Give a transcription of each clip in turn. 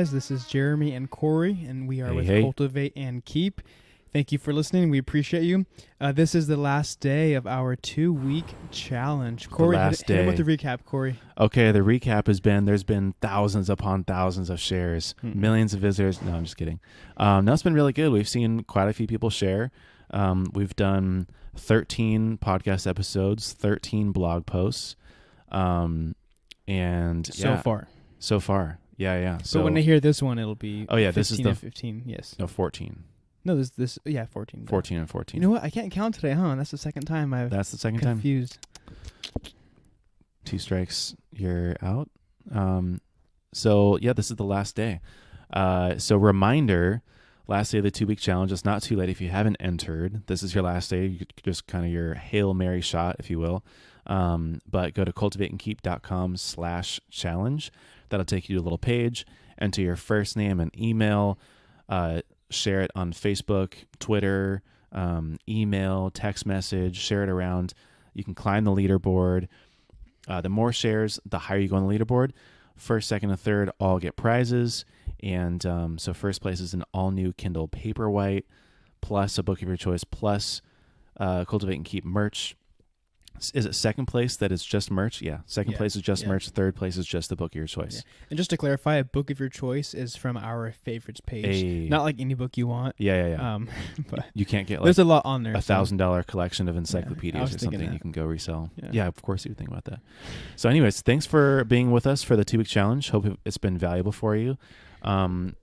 guys? This is Jeremy and Corey, and we are with Hey. Cultivate and Keep. Thank you for listening. We appreciate you. This is the last day of our 2-week challenge. Corey, hit him with the recap, Corey. Okay, the recap has been, there's been thousands upon thousands of shares, millions of visitors. No, I'm just kidding. No, it's been really good. We've seen quite a few people share. We've done 13 podcast episodes, 13 blog posts. So far. Yeah. So when they hear this one, it'll be 15 this is the 15. Yes. No, 14. No, this 14. 14 and 14. You know what? I can't count today, huh? That's the second time I've That's the second confused. time. 2 strikes, you're out. This is the last day. So reminder, last day of the 2-week challenge. It's not too late if you haven't entered. This is your last day. Just kind of your Hail Mary shot, if you will. But go to cultivateandkeep.com/challenge. That'll take you to a little page. Enter your first name and email. Share it on Facebook, Twitter, email, text message. Share it around. You can climb the leaderboard. The more shares, the higher you go on the leaderboard. First, second, and third all get prizes. And so first place is an all-new Kindle Paperwhite, plus a book of your choice, plus Cultivate and Keep merch. Is it second place that is just merch? Yeah. Second place is just merch. Third place is just the book of your choice. Yeah. And just to clarify, a book of your choice is from our favorites page. Not like any book you want. Yeah. But you can't get there's a lot on there. $1,000 collection of encyclopedias or something you can go resell. Yeah, of course you would think about that. So anyways, thanks for being with us for the 2-week challenge. Hope it's been valuable for you.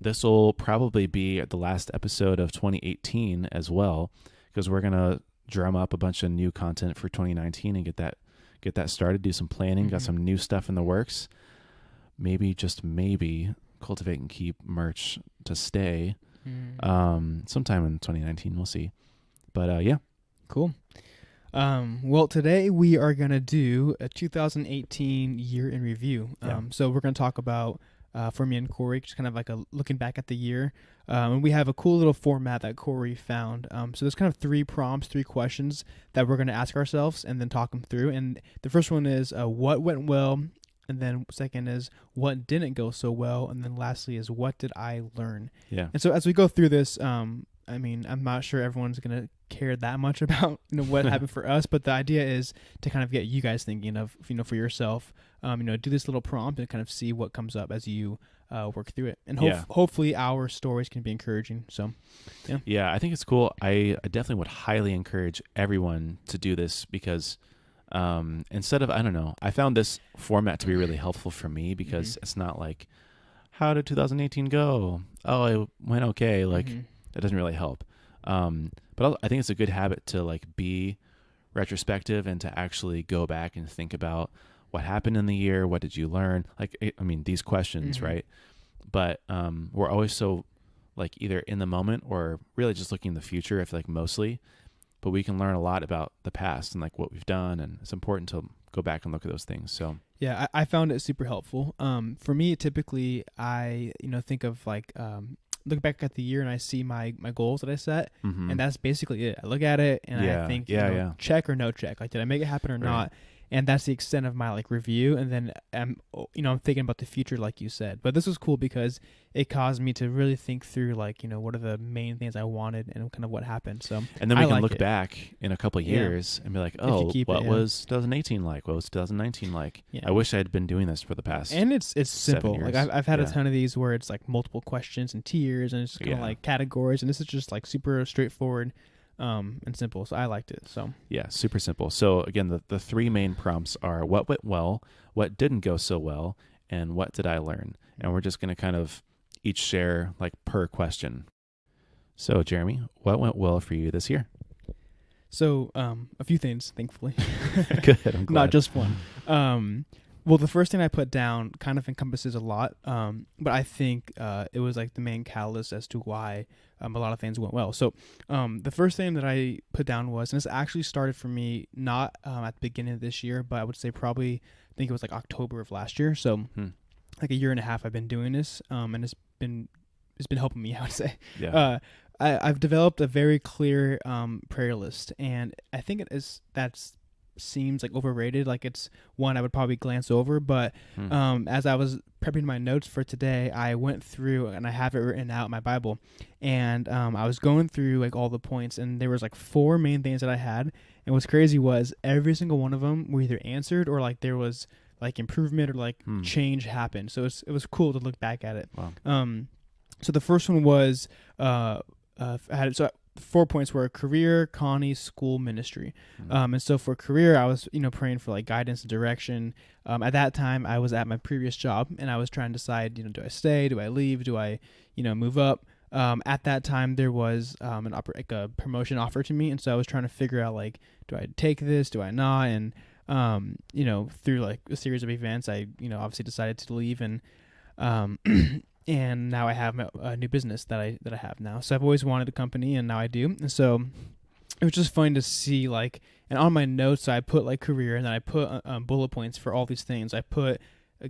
This will probably be the last episode of 2018 as well, because we're going to drum up a bunch of new content for 2019 and get that started, do some planning, got some new stuff in the works. Maybe, just maybe, Cultivate and Keep merch to stay sometime in 2019. We'll see. But yeah. Cool. Well, today we are going to do a 2018 year in review. So we're going to talk about, for me and Corey, just kind of like a looking back at the year. And we have a cool little format that Corey found. So there's kind of 3 prompts, 3 questions that we're going to ask ourselves and then talk them through. And the first one is what went well? And then second is what didn't go so well? And then lastly is what did I learn? Yeah. And so as we go through this, I'm not sure everyone's going to care that much about what happened for us, but the idea is to kind of get you guys thinking of, for yourself, do this little prompt and kind of see what comes up as you work through it. And hopefully our stories can be encouraging. So, yeah, I think it's cool. I definitely would highly encourage everyone to do this because instead of, I found this format to be really helpful for me because it's not like, how did 2018 go? Oh, it went okay. That doesn't really help. But I think it's a good habit to be retrospective and to actually go back and think about what happened in the year. What did you learn? These questions, right? But we're always so either in the moment or really just looking in the future, I feel like mostly. But we can learn a lot about the past and what we've done. And it's important to go back and look at those things. So yeah, I found it super helpful. For me, typically I, think of look back at the year and I see my goals that I set, and that's basically it. I look at it and I think, check or no check. Did I make it happen or not? And that's the extent of my review. And then I'm thinking about the future, like you said. But this was cool because it caused me to really think through what are the main things I wanted and kind of what happened. So and then we can look back in a couple of years and be like, oh, what was 2018 like? What was 2019 like? Yeah. I wish I had been doing this for the past. And it's simple. I've had a ton of these where it's multiple questions and tiers and it's kind of categories, and this is just super straightforward. And simple. So I liked it. So yeah, super simple. So again, the 3 main prompts are what went well, what didn't go so well, and what did I learn? And we're just going to kind of each share per question. So Jeremy, what went well for you this year? So a few things, thankfully. Good. I'm glad. Not just one. Well, the first thing I put down kind of encompasses a lot, but I think it was the main catalyst as to why a lot of things went well. So the first thing that I put down was, and this actually started for me not at the beginning of this year, but I would say I think it was October of last year. So a year and a half I've been doing this, and it's been helping me, I would say. Yeah. I've developed a very clear prayer list, and I think that's seems like overrated. Like it's one I would probably glance over. But as I was prepping my notes for today, I went through and I have it written out in my Bible, and I was going through like all the points, and there was like 4 main things that I had. And what's crazy was every single one of them were either answered or like there was like improvement or like change happened. So it was cool to look back at it. Wow. So the first one was I had 4 points were career, Connie, school, ministry. And so for career, I was, praying for like guidance and direction. At that time, I was at my previous job and I was trying to decide, do I stay? Do I leave? Do I, move up? At that time, there was a promotion offer to me. And so I was trying to figure out like, do I take this? Do I not? And, through like a series of events, I, obviously decided to leave and, and now I have a new business that I have now. So I've always wanted a company, and now I do. And so it was just fun to see, like, and on my notes, I put like career, and then I put bullet points for all these things. I put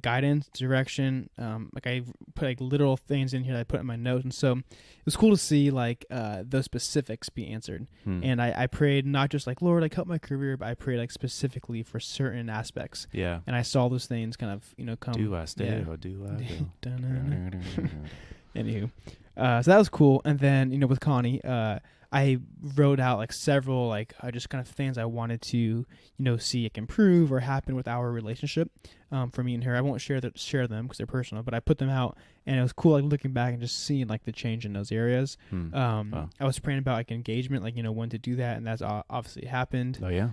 guidance, direction, like I put like literal things in here that I put in my notes. And so it was cool to see like those specifics be answered. And I prayed not just like, Lord, like help my career, but I prayed like specifically for certain aspects. Yeah. And I saw those things kind of, come. Do I stay or do I go? Anywho, so that was cool. And then, with Connie, I wrote out like several like just kind of things I wanted to see it improve or happen with our relationship for me and her. I won't share them because they're personal, but I put them out, and it was cool like looking back and just seeing like the change in those areas. I was praying about like engagement, like when to do that, and that's obviously happened. Oh yeah.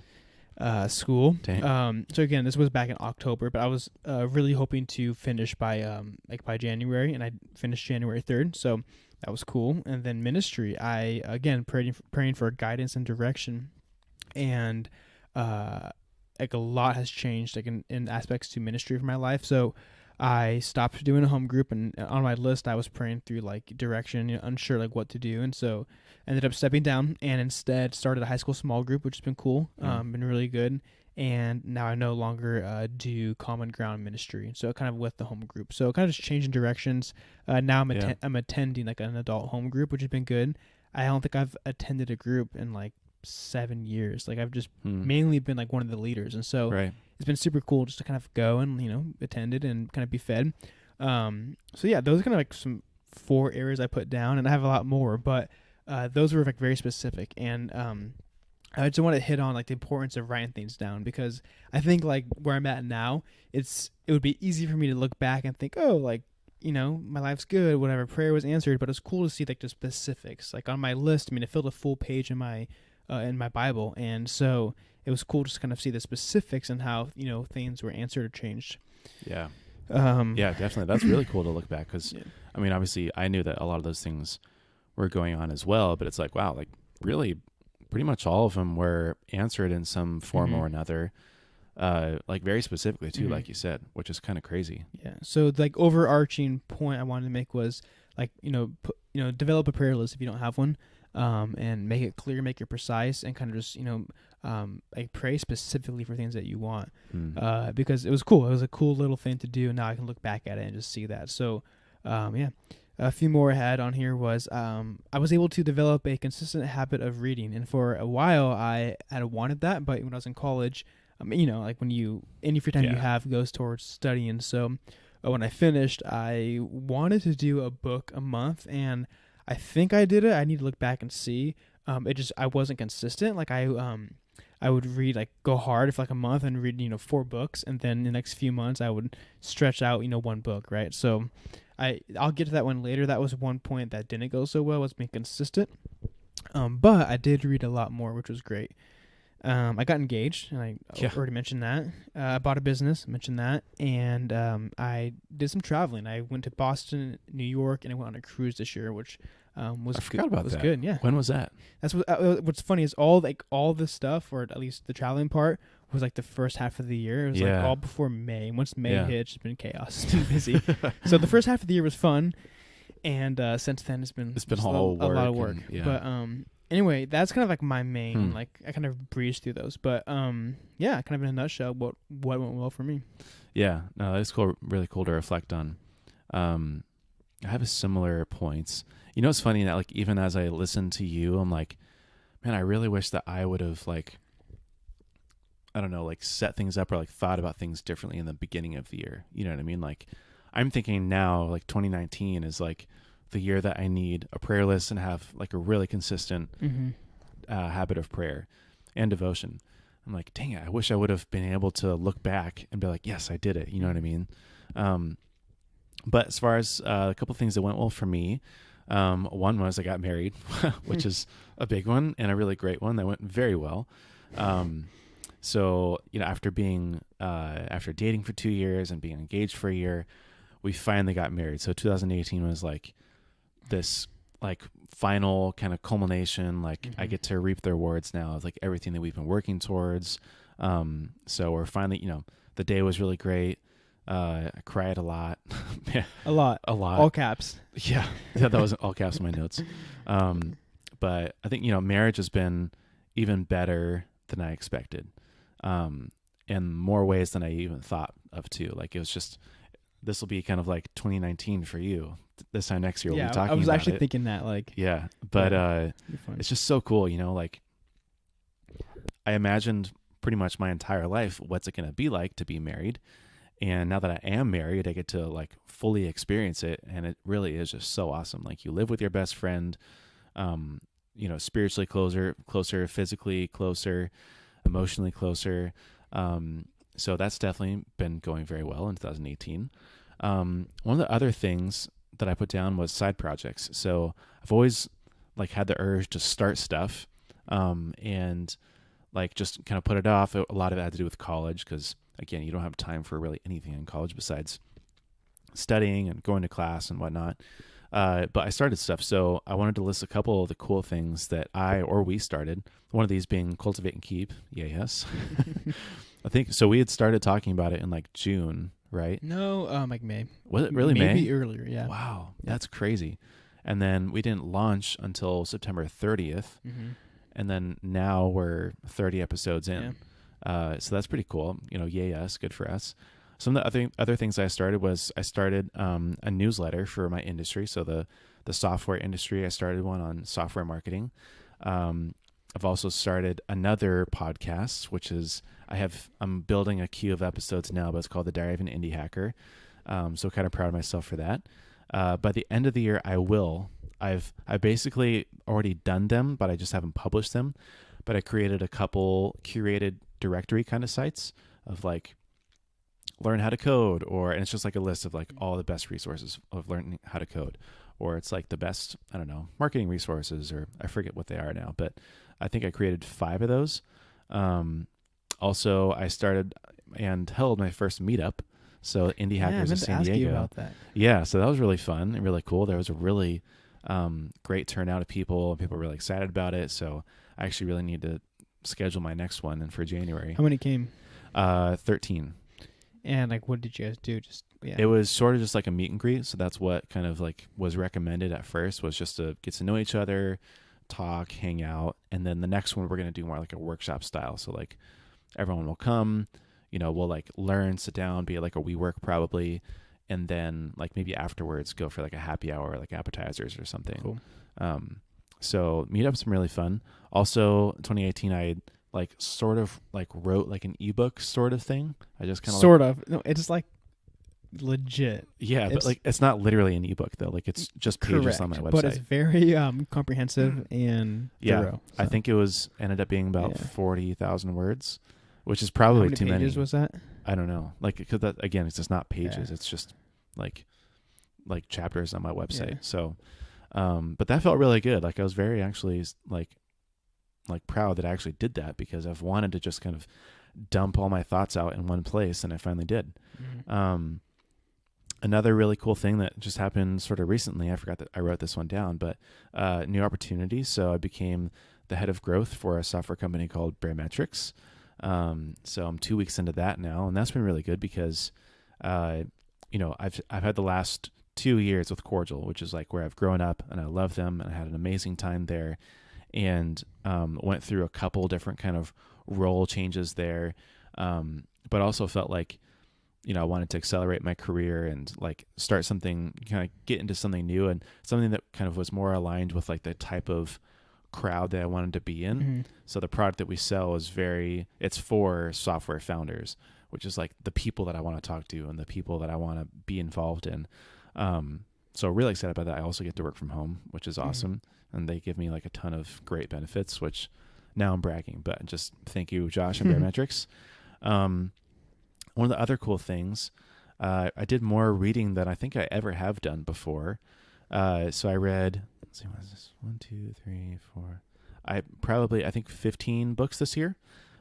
School. Dang. So again, this was back in October, but I was really hoping to finish by by January, and I finished January 3rd. So that was cool. And then ministry, I again praying for guidance and direction, and like a lot has changed like in aspects to ministry for my life. So I stopped doing a home group, and on my list I was praying through like direction, unsure like what to do, and so ended up stepping down and instead started a high school small group, which has been cool, been really good. And now I no longer do common ground ministry, so kind of with the home group. So kind of just changing directions. Now I'm attending like an adult home group, which has been good. I don't think I've attended a group in like 7 years. Like I've just mainly been like one of the leaders, and so it's been super cool just to kind of go and attend it and kind of be fed. So yeah, those are kind of like some 4 areas I put down, and I have a lot more, but those were like very specific. And I just want to hit on like the importance of writing things down, because I think like where I'm at now, it would be easy for me to look back and think, oh, like, my life's good, whatever, prayer was answered, but it's cool to see like the specifics. Like on my list, it filled a full page in my Bible, and so it was cool just to kind of see the specifics and how things were answered or changed. Yeah. Yeah, definitely. That's really cool to look back, because obviously I knew that a lot of those things were going on as well, but it's like, wow, like really pretty much all of them were answered in some form or another, like very specifically too, like you said, which is kind of crazy. Yeah. So like overarching point I wanted to make was like, develop a prayer list if you don't have one, and make it clear, make it precise, and kind of just, like pray specifically for things that you want, because it was cool. It was a cool little thing to do. And now I can look back at it and just see that. So, yeah. A few more I had on here was I was able to develop a consistent habit of reading, and for a while I had wanted that, but when I was in college, like when any free time you have goes towards studying. So when I finished, I wanted to do a book a month, and I think I did it. I need to look back and see. I wasn't consistent. Like I would read, like go hard for like a month and read 4 books, and then the next few months I would stretch out 1 book, right? So I'll get to that one later. That was one point that didn't go so well, was being consistent. But I did read a lot more, which was great. I got engaged, and I already mentioned that. I bought a business, mentioned that, and I did some traveling. I went to Boston, New York, and I went on a cruise this year, which was I forgot about that. Good. Yeah. When was that? That's what's funny is all the stuff, or at least the traveling part, was like the first half of the year. It was like all before May. Once May hit, it's been chaos. It's been busy. So the first half of the year was fun, and since then it's been a lot of work. But anyway, that's kind of like my main. Like I kind of breezed through those, but kind of in a nutshell, what went well for me. Yeah, no, that's cool. Really cool to reflect on. I have a similar points. It's funny that like even as I listen to you, I'm like, man, I really wish that I would have like, I don't know, like set things up or like thought about things differently in the beginning of the year. You know what I mean? Like I'm thinking now, like 2019 is like the year that I need a prayer list and have like a really consistent habit of prayer and devotion. I'm like, dang it, I wish I would have been able to look back and be like, yes, I did it. You know what I mean? But as far as a couple of things that went well for me, one was I got married, which is a big one and a really great one that went very well. So, you know, after dating for 2 years and being engaged for a year, we finally got married. So 2018 was like this like final kind of culmination. Like I get to reap the rewards now of like everything that we've been working towards. So we're finally, you know, the day was really great. I cried a lot. A lot. All caps. Yeah. That was all caps in my notes. But I think, you know, marriage has been even better than I expected. In more ways than I even thought of too. Like it was just, this will be kind of like 2019 for you. This time next year we'll be talking about it. I was actually thinking that, like. Yeah. But it's just so cool, you know, like I imagined pretty much my entire life, what's it going to be like to be married? And now that I am married, I get to like fully experience it. And it really is just so awesome. Like you live with your best friend, you know, spiritually closer, physically closer, emotionally closer. So that's definitely been going very well in 2018. One of the other things that I put down was side projects. So I've always like had the urge to start stuff, and like just kind of put it off. A lot of it had to do with college because again, you don't have time for really anything in college besides studying and going to class and whatnot. But I started stuff. So I wanted to list a couple of the cool things that we started. One of these being Cultivate and Keep. Yeah, yes. I think so. We had started talking about it in like June, right? No, like May. Was it really May? Maybe earlier, yeah. Wow, that's crazy. And then we didn't launch until September 30th. And then now we're 30 episodes in. Yeah. So that's pretty cool. You know, yay us, good for us. Some of the other things I started was a newsletter for my industry. So the software industry, I started one on software marketing. I've also started another podcast, which is I'm building a queue of episodes now, but it's called The Diary of an Indie Hacker. So kind of proud of myself for that. By the end of the year, I've basically already done them, but I just haven't published them. But I created a couple curated directory kind of sites of like learn how to code, and it's just like a list of like all the best resources of learning how to code, or it's like the best, I don't know, marketing resources, or I forget what they are now, but I think I created 5 of those. Also, I started and held my first meetup. So Indie Hackers in San Diego. I meant to ask you about that. Yeah, so that was really fun and really cool. There was a really great turnout of people. People were really excited about it. So I actually really need to schedule my next one and for January. How many came? 13. And like, what did you guys do? It was sort of just like a meet and greet. So that's what kind of like was recommended at first, was just to get to know each other, talk, hang out. And then the next one, we're going to do more like a workshop style. So like everyone will come, you know, we'll like learn, sit down, be like a WeWork probably. And then like maybe afterwards go for like a happy hour, like appetizers or something. Cool. So meetups been really fun. Also 2018, I like sort of like wrote like an ebook sort of thing. I just kind of no, it's like legit. Yeah, but like it's not literally an ebook though. Like it's just pages correct, on my website. But it's very comprehensive and thorough. So. I think ended up being about 40,000 words, which is probably too many. How many pages was that? I don't know. Like, because that again, it's just not pages. Yeah. It's just like chapters on my website. Yeah. So, but that felt really good. Like I was very actually like proud that I actually did that, because I've wanted to just kind of dump all my thoughts out in one place, and I finally did. Mm-hmm. Another really cool thing that just happened sort of recently, I forgot that I wrote this one down, but new opportunities. So I became the head of growth for a software company called Barometrics. So I'm 2 weeks into that now, and that's been really good because, you know, I've had the last 2 years with Cordial, which is like where I've grown up, and I love them, and I had an amazing time there, and went through a couple different kind of role changes there, but also felt like, you know, I wanted to accelerate my career and like start something, kind of get into something new and something that kind of was more aligned with like the type of crowd that I wanted to be in. Mm-hmm. So the product that we sell is it's for software founders, which is like the people that I want to talk to and the people that I want to be involved in. So really excited about that. I also get to work from home, which is awesome. And they give me like a ton of great benefits, which now I'm bragging, but just thank you, Josh and Barometrics. One of the other cool things, I did more reading than I think I ever have done before. So I read, let's see, what is this? 1, 2, 3, 4. I think 15 books this year,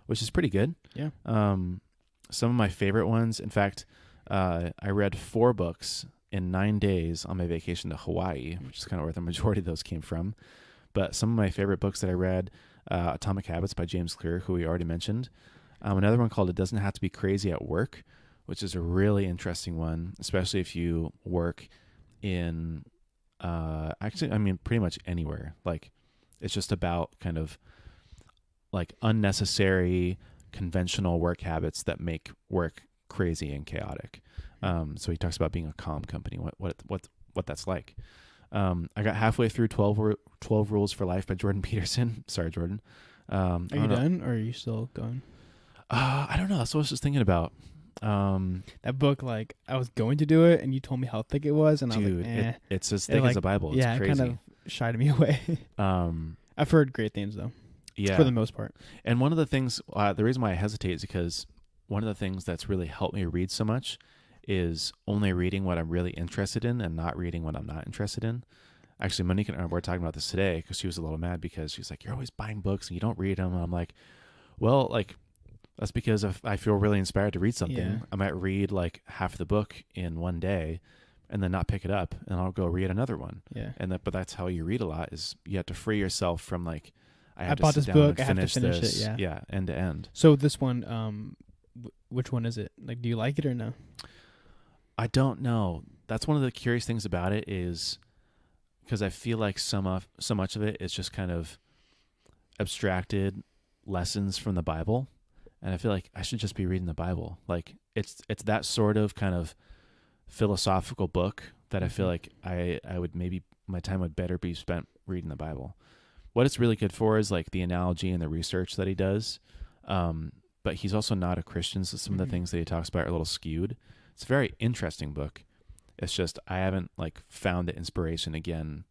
which is pretty good. Yeah. Some of my favorite ones, in fact, I read 4 books in 9 days on my vacation to Hawaii, which is kind of where the majority of those came from. But some of my favorite books that I read, Atomic Habits by James Clear, who we already mentioned. Another one called It Doesn't Have to Be Crazy at Work, which is a really interesting one, especially if you work in, pretty much anywhere. Like, it's just about kind of like unnecessary conventional work habits that make work crazy and chaotic. So he talks about being a calm company, what that's like. I got halfway through 12 Rules for Life by Jordan Peterson. Sorry, Jordan. Are you done, or are you still going? I don't know. That's what I was just thinking about. That book, like, I was going to do it, and you told me how thick it was, and dude, I was like, it's as thick as a Bible. It's crazy. It kind of shied me away. I've heard great things, though. Yeah, for the most part. And one of the things, the reason why I hesitate is because one of the things that's really helped me read so much is only reading what I'm really interested in and not reading what I'm not interested in. Actually, Monique and I were talking about this today because she was a little mad because she's like, "You're always buying books and you don't read them." And I'm like, well, like, that's because if I feel really inspired to read something, I might read like half the book in one day and then not pick it up, and I'll go read another one. Yeah. But that's how you read a lot, is you have to free yourself from like, I bought this book, I have to finish this. it. Yeah, end to end. So this one, which one is it? Like, do you like it or no? I don't know. That's one of the curious things about it, is because I feel like so much of it is just kind of abstracted lessons from the Bible, and I feel like I should just be reading the Bible. Like, it's that sort of kind of philosophical book that I feel like I would, maybe my time would better be spent reading the Bible. What it's really good for is like the analogy and the research that he does. But he's also not a Christian, so some of the things that he talks about are a little skewed. It's a very interesting book. It's just I haven't like found the inspiration again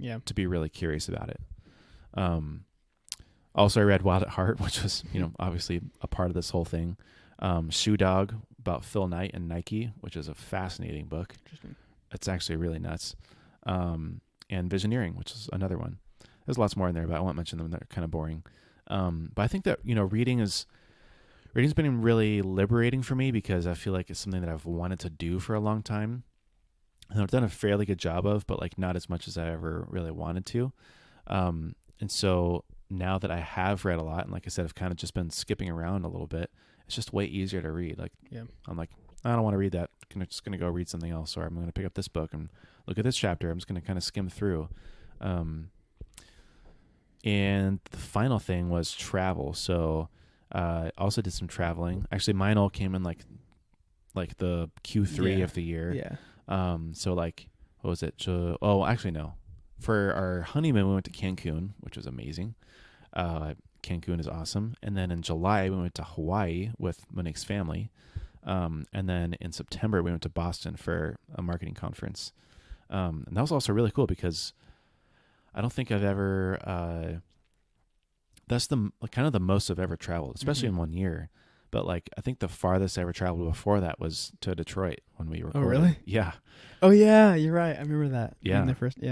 to be really curious about it. Also, I read Wild at Heart, which was, obviously a part of this whole thing. Shoe Dog about Phil Knight and Nike, which is a fascinating book. Interesting. It's actually really nuts. And Visioneering, which is another one. There's lots more in there, but I won't mention them. They're kind of boring. But I think that, reading's been really liberating for me, because I feel like it's something that I've wanted to do for a long time. And I've done a fairly good job of, but like not as much as I ever really wanted to. And so now that I have read a lot, and like I said, I've kind of just been skipping around a little bit, it's just way easier to read. Like, I'm like, I don't want to read that. I'm just going to go read something else, or I'm going to pick up this book and look at this chapter. I'm just going to kind of skim through. And the final thing was travel. So I also did some traveling. Actually, mine all came in like the Q3 of the year. Yeah. So like, what was it? Actually, no. For our honeymoon, we went to Cancun, which was amazing. Cancun is awesome. And then in July, we went to Hawaii with Monique's family. And then in September, we went to Boston for a marketing conference. And that was also really cool, because I don't think I've ever, that's the kind of the most I've ever traveled, especially in 1 year. But like, I think the farthest I ever traveled before that was to Detroit when we recorded. Oh, really? Yeah. Oh, yeah, you're right. I remember that. Yeah.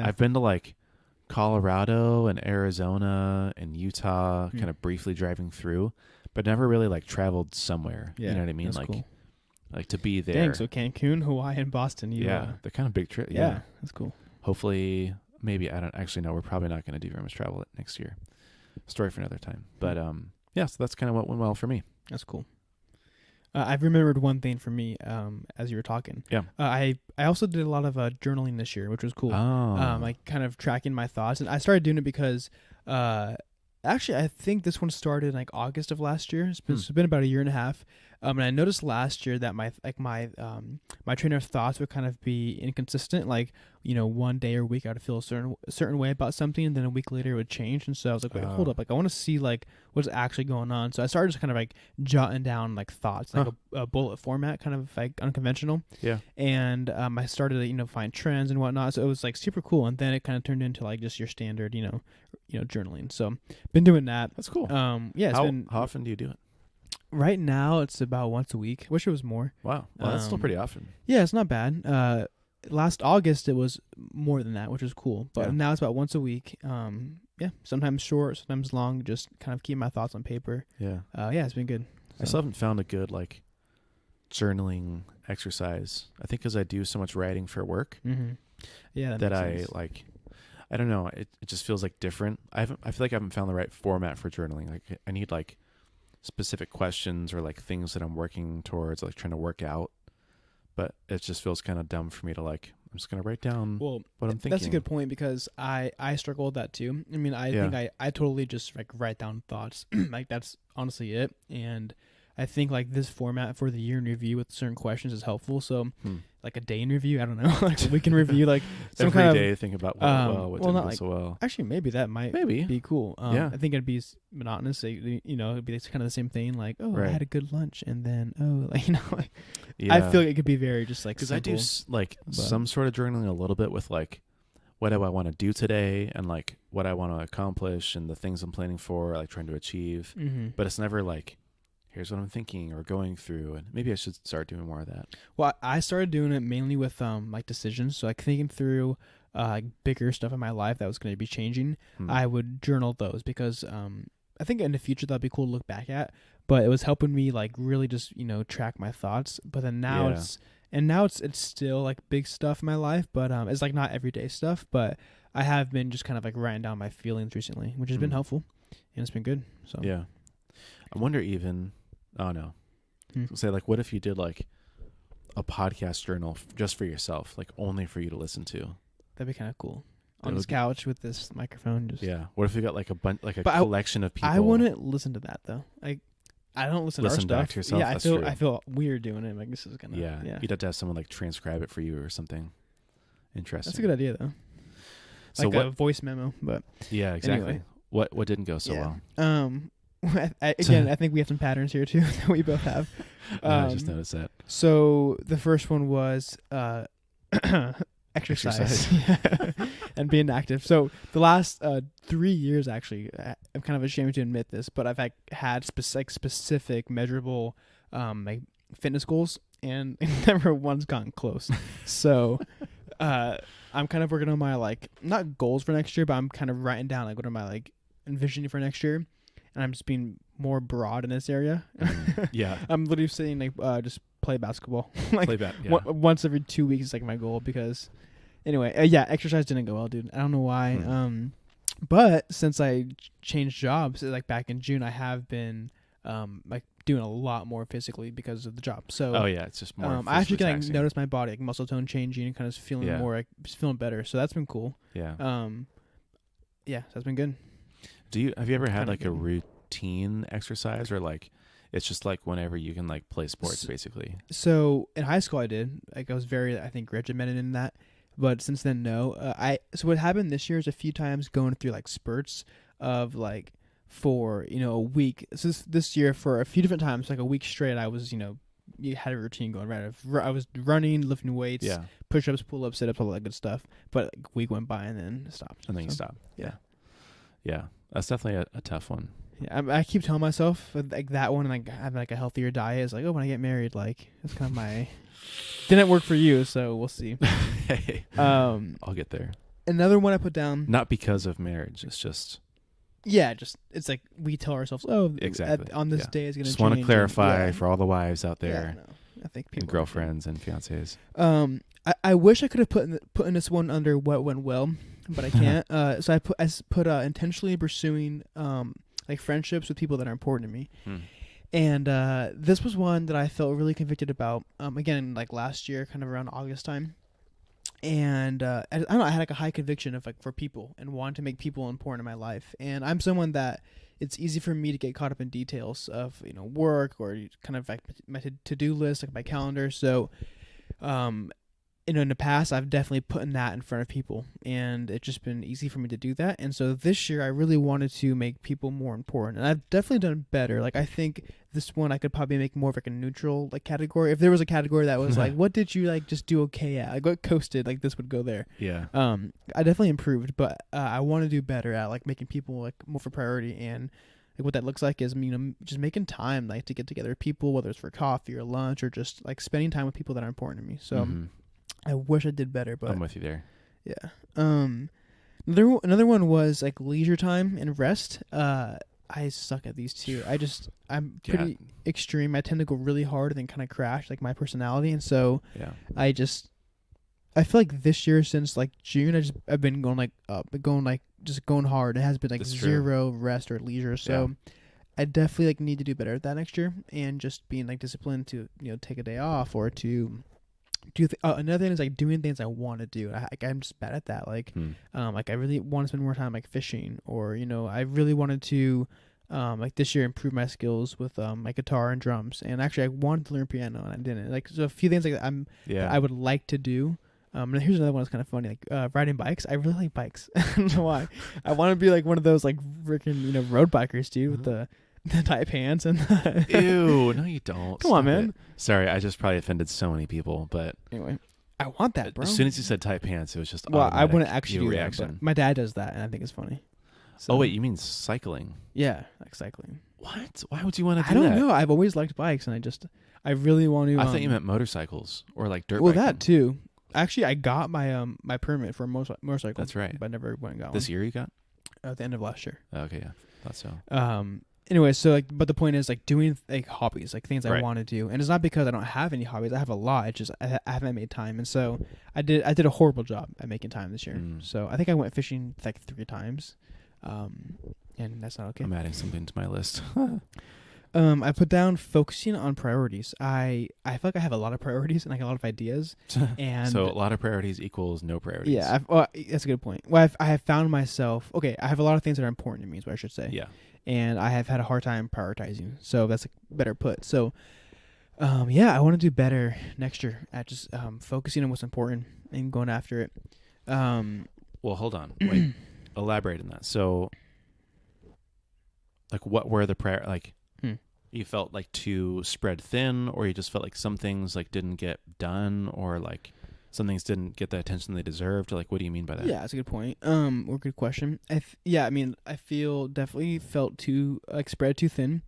I've been to like Colorado and Arizona and Utah, kind of briefly driving through, but never really like traveled somewhere. Yeah, you know what I mean? That's like, cool. like to be there. Dang, so Cancun, Hawaii, and Boston. They're kind of big trips. Yeah, that's cool. Hopefully, maybe, I don't actually know. We're probably not going to do very much travel next year. Story for another time. But so that's kind of what went well for me. That's cool. I've remembered one thing for me as you were talking. Yeah. I also did a lot of journaling this year, which was cool. Oh. Like kind of tracking my thoughts. And I started doing it because actually I think this one started in like August of last year. It's been about a year and a half. And I noticed last year that my train of thoughts would kind of be inconsistent. Like, one day or week I would feel a certain way about something, and then a week later it would change. And so I was like, wait, hold up. Like, I want to see like what's actually going on. So I started just kind of like jotting down like thoughts, like a bullet format, kind of like unconventional. Yeah. And I started to find trends and whatnot. So it was like super cool. And then it kind of turned into like just your standard journaling. So been doing that. That's cool. Yeah. How often do you do it? Right now it's about once a week. Wish it was more. Wow. Well, that's still pretty often. Yeah, it's not bad. Last August it was more than that, which was cool. But now it's about once a week. Yeah, sometimes short, sometimes long. Just kind of keep my thoughts on paper. Yeah. Yeah, it's been good. I still haven't found a good like journaling exercise. I think because I do so much writing for work. Mm-hmm. Yeah, that I like. I don't know. It just feels like different. I feel like I haven't found the right format for journaling. Like I need like specific questions or like things that I'm working towards, like trying to work out. But it just feels kind of dumb for me to like, I'm just going to write down what I'm thinking. That's a good point because I struggle with that too. I mean, I think I totally just like write down thoughts. Like that's honestly it. And I think like this format for the year in review with certain questions is helpful. So like a day in review, I don't know, like a week in review, like some every kind day of, think about what didn't go so well. Actually, maybe that might be cool. I think it'd be monotonous. It'd be kind of the same thing. Like, I had a good lunch, and then like I feel like it could be very just like because I do like some sort of journaling a little bit with like what do I want to do today and like what I want to accomplish and the things I'm planning for, like trying to achieve. Mm-hmm. But it's never like, here's what I'm thinking or going through, and maybe I should start doing more of that. Well, I started doing it mainly with like decisions. So like thinking through bigger stuff in my life that was going to be changing. I would journal those because I think in the future that'd be cool to look back at. But it was helping me like really just track my thoughts. But then now it's still like big stuff in my life, but it's like not everyday stuff. But I have been just kind of like writing down my feelings recently, which has been helpful, and it's been good. So yeah, I wonder even. Oh no. Say like, what if you did like a podcast journal just for yourself, like only for you to listen to? That'd be kind of cool. On this couch with this microphone, just What if you got like a bunch, like a collection of people? I wouldn't listen to that though. I don't listen to our stuff. Back to yourself. Yeah, I feel weird doing it. Like this is gonna. Yeah. You'd have to have someone like transcribe it for you or something. Interesting. That's a good idea though. So like a voice memo, but yeah, exactly. Anyway. What didn't go so well? I think we have some patterns here too that we both have. I just noticed that. So the first one was exercise. And being active. So the last 3 years, actually, I'm kind of ashamed to admit this, but I've had specific measurable like fitness goals, and never one's gotten close. So I'm kind of working on my like not goals for next year, but I'm kind of writing down like what am I like envisioning for next year. And I'm just being more broad in this area. Yeah. I'm literally saying like just play basketball. Like once every 2 weeks is like my goal because anyway, exercise didn't go well, dude. I don't know why. But since I changed jobs like back in June, I have been like doing a lot more physically because of the job. So it's just more I actually can like notice my body like muscle tone changing and kind of feeling more like just feeling better. So that's been cool. Yeah. So that's been good. Have you ever had like a routine exercise or like it's just like whenever you can like play sports basically? So in high school I did. Like I was very I think regimented in that. But since then no. So what happened this year is a few times going through like spurts of like for a week. So this year for a few different times, like a week straight, I was you had a routine going right. I was running, lifting weights, push-ups, pull-ups, sit-ups, all that good stuff. But like, a week went by and then stopped. And then you stopped. Yeah. That's definitely a tough one. Yeah, I keep telling myself like that one, and like having like a healthier diet is like, when I get married, like it's kind of my. Didn't work for you, so we'll see. Hey, I'll get there. Another one I put down. Not because of marriage. It's just. Yeah, it's like we tell ourselves, exactly on this day is going to change. Just want to clarify for all the wives out there. Yeah, no, I think people and girlfriends and fiancés. I wish I could have put in this one under what went well, but I can't. So I put intentionally pursuing like friendships with people that are important to me. And this was one that I felt really convicted about. Again, like last year, kind of around August time. and I don't know, I had like a high conviction of like for people and wanting to make people important in my life. And I'm someone that it's easy for me to get caught up in details of work or kind of like my to-do list, like my calendar. So um in the past, I've definitely put that in front of people, and it's just been easy for me to do that. And so this year, I really wanted to make people more important, and I've definitely done better. Like I think this one, I could probably make more of like a neutral like category. If there was a category that was like, what did you like just do okay at? Like what coasted, like this would go there. Yeah. I definitely improved, but I want to do better at like making people like more for priority. And like what that looks like is just making time like to get together with people, whether it's for coffee or lunch or just like spending time with people that are important to me. So. I wish I did better, but I'm with you there. yeah. Another one was like leisure time and rest. I suck at these two. I'm pretty extreme. I tend to go really hard and then kind of crash, like my personality, and so I feel like this year since like June, I've been going like up, going like just going hard. It has been like zero rest or leisure. So I definitely like need to do better at that next year, and just being like disciplined to take a day off or to do another thing is like doing things I want to do. I'm just bad at that. Like I really want to spend more time like fishing, or I really wanted to like this year improve my skills with my guitar and drums. And actually I wanted to learn piano and I didn't. Like so a few things like I would like to do. And here's another one that's kind of funny, like riding bikes. I really like bikes. I don't know why. I want to be like one of those like freaking road bikers, dude, with the tight pants and ew, no you don't. Come on, man. Sorry, I just probably offended so many people, but anyway, I want that, bro. As soon as you said tight pants, it was just I wouldn't actually do reaction. That, but my dad does that, and I think it's funny. So, oh wait, you mean cycling? Yeah, like cycling. What? Why would you want to do that? I don't know. I've always liked bikes, and I really want to. I thought you meant motorcycles or like dirt. Well, biking. that too. Actually, I got my my permit for a motorcycle. That's right. But I never went and got this year you got? At the end of last year. Okay, yeah, thought so. Anyway, so like, but the point is like doing like hobbies, like things I want to do, and it's not because I don't have any hobbies. I have a lot. It's just I haven't made time, and so I did a horrible job at making time this year. So I think I went fishing like 3 times, and that's not okay. I'm adding something to my list. I put down focusing on priorities. I feel like I have a lot of priorities and like a lot of ideas, and so a lot of priorities equals no priorities. Yeah, that's a good point. Well, I have found myself I have a lot of things that are important to me, is what I should say. Yeah. And I have had a hard time prioritizing. So that's better put. So, I want to do better next year at just focusing on what's important and going after it. Well, hold on. Wait. Elaborate on that. So, like, what were the you felt like too spread thin, or you just felt like some things like didn't get done, or like some things didn't get the attention they deserved? Or like, what do you mean by that? Yeah, that's a good point. Or good question. I feel definitely felt too spread too thin.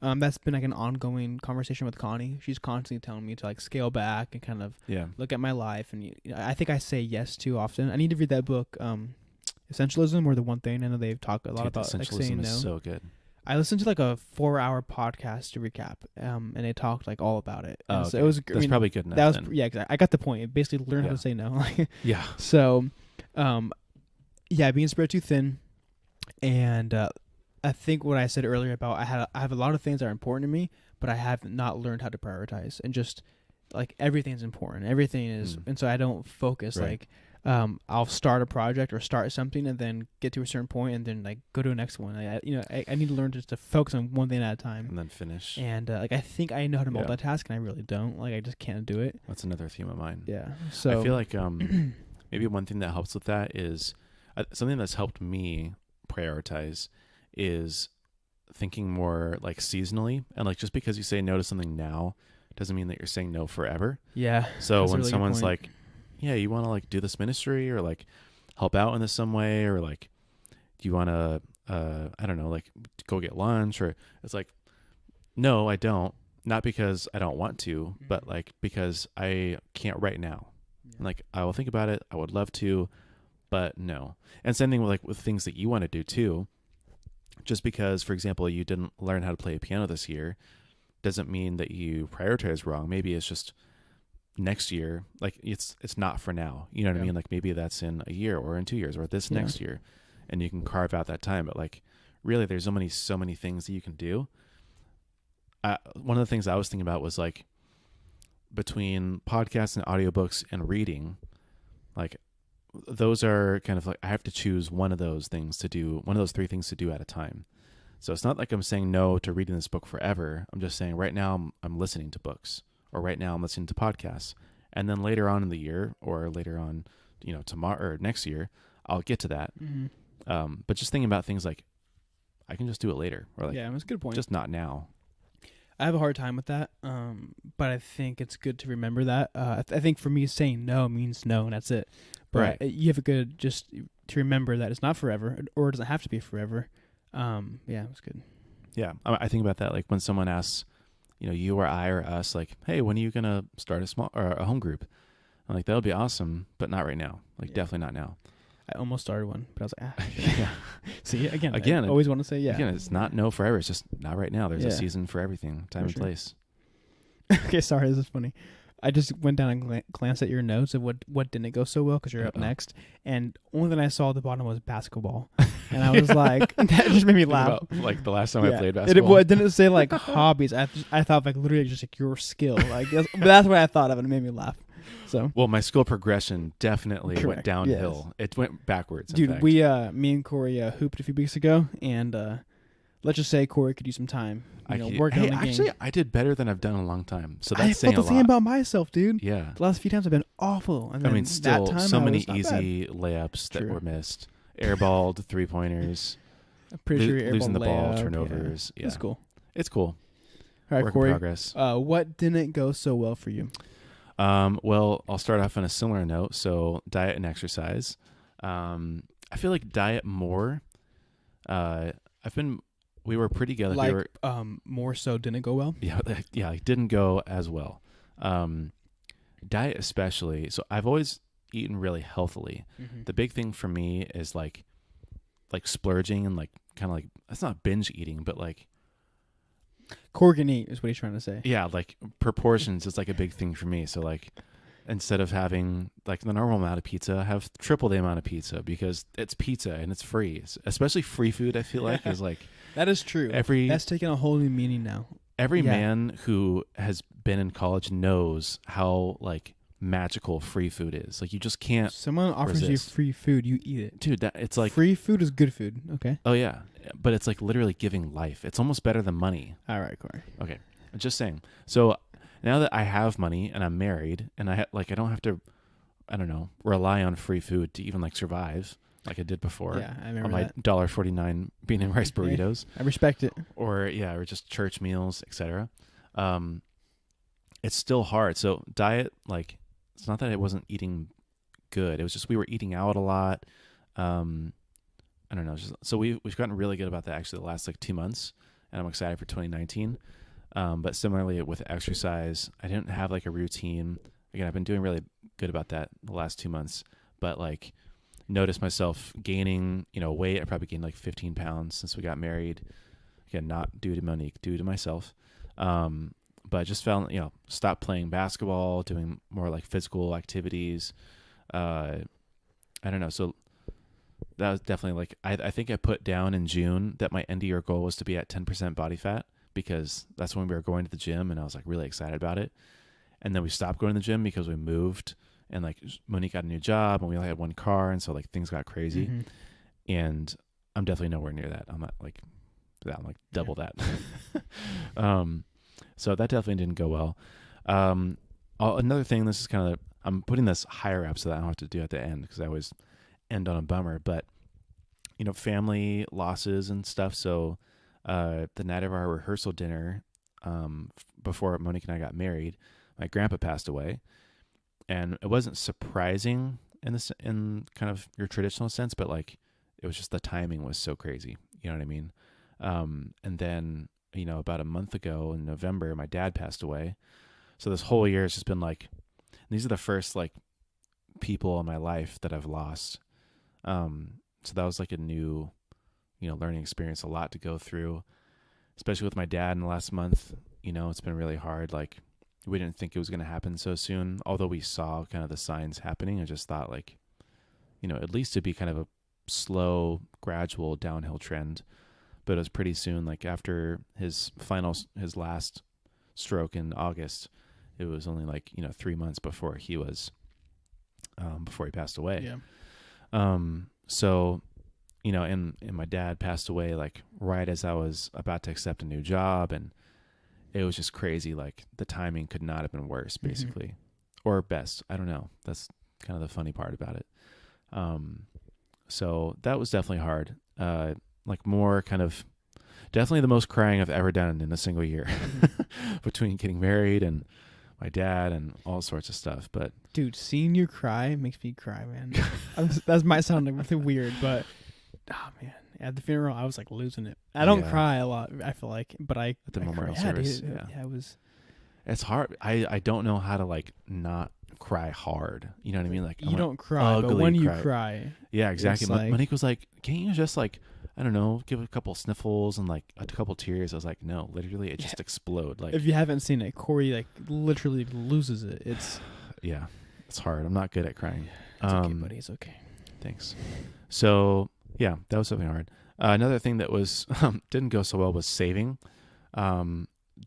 That's been like an ongoing conversation with Connie. She's constantly telling me to like scale back and kind of look at my life. And I think I say yes too often. I need to read that book, Essentialism, or The One Thing. I know they've talked a lot about like saying no. Essentialism is so good. I listened to like a 4-hour podcast to recap, and they talked like all about it. Oh, okay. So it was. That's probably good enough. That was exactly. I got the point. It basically learned how to say no. Yeah. So, being spread too thin, and I think what I said earlier about I have a lot of things that are important to me, but I have not learned how to prioritize, and just like everything's important. Everything is, and so I don't focus like. I'll start a project or start something and then get to a certain point and then like go to the next one. I need to learn just to focus on one thing at a time and then finish. And I think I know how to multitask, and I really don't. Like I just can't do it. That's another theme of mine. Yeah. So I feel like maybe one thing that helps with that is something that's helped me prioritize is thinking more like seasonally, and like just because you say no to something now doesn't mean that you're saying no forever. Yeah. So when someone's like, yeah, you want to like do this ministry or like help out in this some way, or like, do you want to, I don't know, like go get lunch, or it's like, no, I don't. Not because I don't want to, but like because I can't right now. Yeah. Like I will think about it. I would love to, but no. And same thing with things that you want to do too. Just because, for example, you didn't learn how to play a piano this year doesn't mean that you prioritize wrong. Maybe it's just next year, like it's not for now, you know what I mean? Like maybe that's in a year or in 2 years or this next year, and you can carve out that time. But like really there's so many things that you can do. One of the things I was thinking about was like between podcasts and audiobooks and reading, Like those are kind of like I have to choose one of those things to do, one of those three things to do at a time. So it's not like I'm saying no to reading this book forever. I'm just saying right now I'm listening to books, or right now I'm listening to podcasts. And then later on in the year, or later on, tomorrow or next year, I'll get to that. But just thinking about things like I can just do it later, or like, yeah, that's a good point. just not now. I have a hard time with that, but I think it's good to remember that. I think for me, saying no means no, and that's it. But Right. you have a good just to remember that it's not forever, or it doesn't have to be forever. Yeah, it's good. Yeah. I think about that. Like when someone asks, you or I or us, like, hey, when are you going to start a small or a home group? I'm like, that'll be awesome, but not right now. Like, definitely not now. I almost started one, but I was like, Yeah. See, again, I I always want to say yeah. Again, it's not no forever. It's just not right now. There's a season for everything, time and place. Okay, sorry, this is funny. I just went down and glanced at your notes of what didn't go so well because you're up next, and only thing I saw at the bottom was basketball, and I was like, that just made me laugh. Like the last time I played basketball. It didn't say like hobbies. I thought like literally just like your skill. Like that's what I thought of, and it made me laugh. So well, my skill progression definitely went Correct. downhill. It went backwards. Dude, in fact. me and Corey hooped a few weeks ago, and let's just say Corey could use some time. Working on the game. Actually, I did better than I've done in a long time. So I that's saying felt a the lot. same about myself, dude. Yeah. The last few times I've been awful. And then Still that time so I many was not easy layups that True. were missed. Airballed 3-pointers. bad. I'm pretty sure you're losing the ball, layup, turnovers. Yeah. That's cool. It's cool. All right, Work Corey. in progress. What didn't go so well for you? Well, I'll start off on a similar note. So diet and exercise. I feel like diet more. We were pretty together. Like, more so didn't go well? Yeah, it didn't go as well. Diet especially. So I've always eaten really healthily. Mm-hmm. The big thing for me is like splurging and like kind of like, that's not binge eating, but like Corey can eat is what he's trying to say. yeah, like proportions is like a big thing for me. So like instead of having like the normal amount of pizza, have triple the amount of pizza because it's pizza and it's free. Especially free food, I feel like is like that is true. That's taking a whole new meaning now. Every man who has been in college knows how like magical free food is. Like you just can't. Someone offers resist. you free food, you eat it, dude. It's like free food is good food. Okay. Oh yeah, but it's like literally giving life. It's almost better than money. All right, Corey. Okay, I'm just saying. So now that I have money and I'm married and I don't have to, I don't know, rely on free food to even like survive like I did before. Yeah, I remember on my that. $1.49 bean and rice burritos. I respect it. Or just church meals, etc. It's still hard. So diet, like, it's not that I wasn't eating good. It was just we were eating out a lot. I don't know. So we've gotten really good about that actually the last like 2 months, and I'm excited for 2019. But similarly with exercise, I didn't have like a routine. Again, I've been doing really good about that the last 2 months, but like noticed myself gaining, weight. I probably gained like 15 pounds since we got married. Again, not due to Monique, due to myself. But I just found, stopped playing basketball, doing more like physical activities. I don't know. So that was definitely like, I think I put down in June that my end of year goal was to be at 10% body fat because that's when we were going to the gym and I was like really excited about it. And then we stopped going to the gym because we moved and like Monique got a new job and we only had one car. And so like things got crazy and I'm definitely nowhere near that. I'm not like that. I'm like double that. So that definitely didn't go well. Another thing, this is kind of, I'm putting this higher up so that I don't have to do it at the end because I always end on a bummer, but family losses and stuff. So, the night of our rehearsal dinner, before Monique and I got married, my grandpa passed away and it wasn't surprising in kind of your traditional sense, but like, it was just the timing was so crazy. You know what I mean? And then, about a month ago in November, my dad passed away. So this whole year has just been like, these are the first like people in my life that I've lost. So that was like a new, learning experience, a lot to go through, especially with my dad in the last month. It's been really hard. Like we didn't think it was going to happen so soon, although we saw kind of the signs happening. I just thought like, at least it'd be kind of a slow, gradual downhill trend. But it was pretty soon, like after his last stroke in August, it was only like, 3 months before he was before he passed away. Yeah. So, and my dad passed away like right as I was about to accept a new job, and it was just crazy. Like the timing could not have been worse, basically, or best. I don't know. That's kind of the funny part about it. So that was definitely hard. Like more kind of definitely the most crying I've ever done in a single year between getting married and my dad and all sorts of stuff. But dude, seeing you cry makes me cry, man. That might sound like really weird, but oh man, at the funeral I was like losing it. I don't cry a lot, I feel like, but at the memorial service, it was. It's hard. I don't know how to like not cry hard. You know what I mean? Like you don't cry, but when you cry, yeah, exactly. Like, Monique was like, "Can't you just like, I don't know, give a couple sniffles and like a couple tears?" I was like, "No, literally, it just explode." Like, if you haven't seen it, Corey like literally loses it. It's yeah, it's hard. I'm not good at crying. It's okay, buddy. It's okay. Thanks. So yeah, that was something hard. Another thing that was didn't go so well was saving.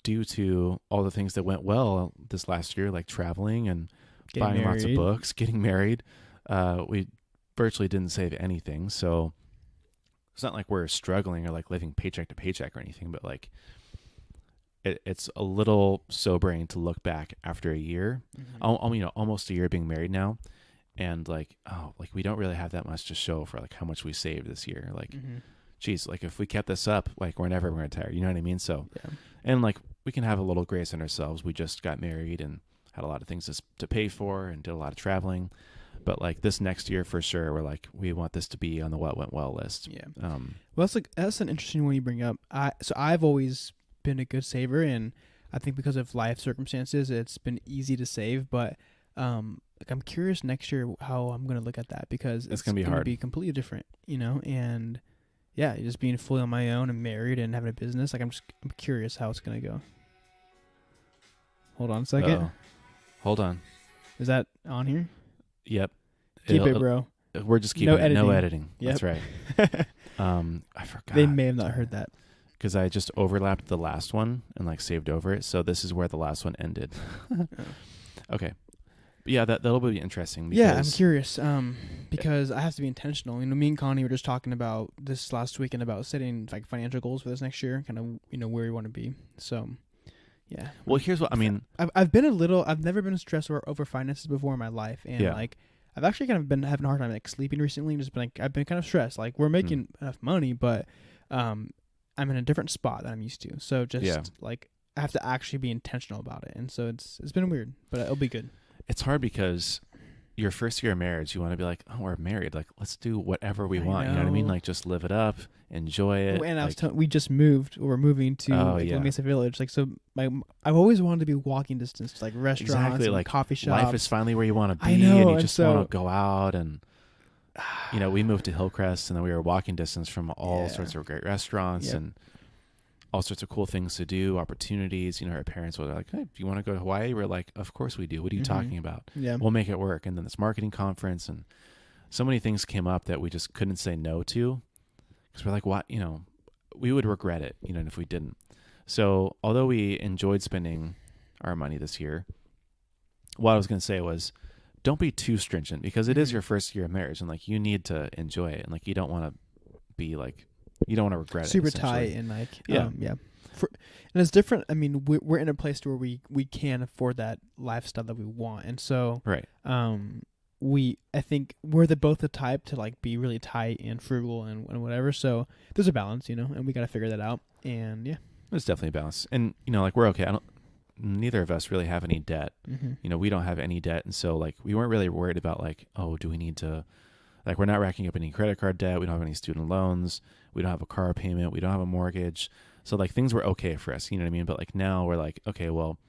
Due to all the things that went well this last year, like traveling and buying lots of books, getting married, we virtually didn't save anything. So it's not like we're struggling or like living paycheck to paycheck or anything, but like it's a little sobering to look back after a year, almost a year being married now, and like, oh, like we don't really have that much to show for like how much we saved this year. Like, geez, like if we kept this up, like we're never going to retire. You know what I mean? So, and like we can have a little grace on ourselves. We just got married and had a lot of things to pay for and did a lot of traveling. But like this next year for sure, we're like, we want this to be on the what went well list. Yeah. Well, that's an interesting one you bring up. I've always been a good saver, and I think because of life circumstances, it's been easy to save. But like I'm curious next year how I'm going to look at that, because it's going to be hard. Be completely different, and yeah, just being fully on my own and married and having a business. Like I'm curious how it's going to go. Hold on a second. Uh-oh. Hold on. Is that on here? Yep. Keep it, bro. We're just keeping it. No editing. Yep. That's right. I forgot. They may have not heard that. Because I just overlapped the last one and like saved over it. So this is where the last one ended. Okay. But yeah, that'll be interesting. Yeah, I'm curious. Because I have to be intentional. Me and Connie were just talking about this last weekend about setting like financial goals for this next year, kind of, where we want to be. So yeah. Well, here's what I mean. I've never been stressed over finances before in my life, and like I've actually kind of been having a hard time like sleeping recently, and just been like I've been kind of stressed. Like we're making enough money, but I'm in a different spot than I'm used to. So just like I have to actually be intentional about it, and so it's been weird, but it'll be good. It's hard because your first year of marriage, you want to be like, oh, we're married. Like, let's do whatever we want. You know what I mean? Like, just live it up, enjoy it. And I was we just moved, or we're moving to La Mesa Village. Like, so I've always wanted to be walking distance to like restaurants, and like coffee shops. Life is finally where you want to be, I know, and you just want to go out. And we moved to Hillcrest, and then we were walking distance from all sorts of great restaurants and all sorts of cool things to do, opportunities. Our parents were like, hey, do you want to go to Hawaii? We're like, of course we do. What are you talking about? Yeah. We'll make it work. And then this marketing conference, and so many things came up that we just couldn't say no to, because we're like, what? We would regret it, if we didn't. So although we enjoyed spending our money this year, what I was going to say was, don't be too stringent, because it is your first year of marriage, and like you need to enjoy it, and like you don't want to be like, you don't want to regret super it. Super tight and like, and it's different. I mean, we're in a place where we can afford that lifestyle that we want. And so, right. I think we're both the type to like be really tight and frugal and whatever. So there's a balance, and we got to figure that out. And yeah, there's definitely a balance. And, like we're okay. Neither of us really have any debt. We don't have any debt. And so like, we weren't really worried about like, oh, do we need to, like, we're not racking up any credit card debt. We don't have any student loans. We don't have a car payment. We don't have a mortgage. So, like, things were okay for us. You know what I mean? But, like, now we're like, okay, well,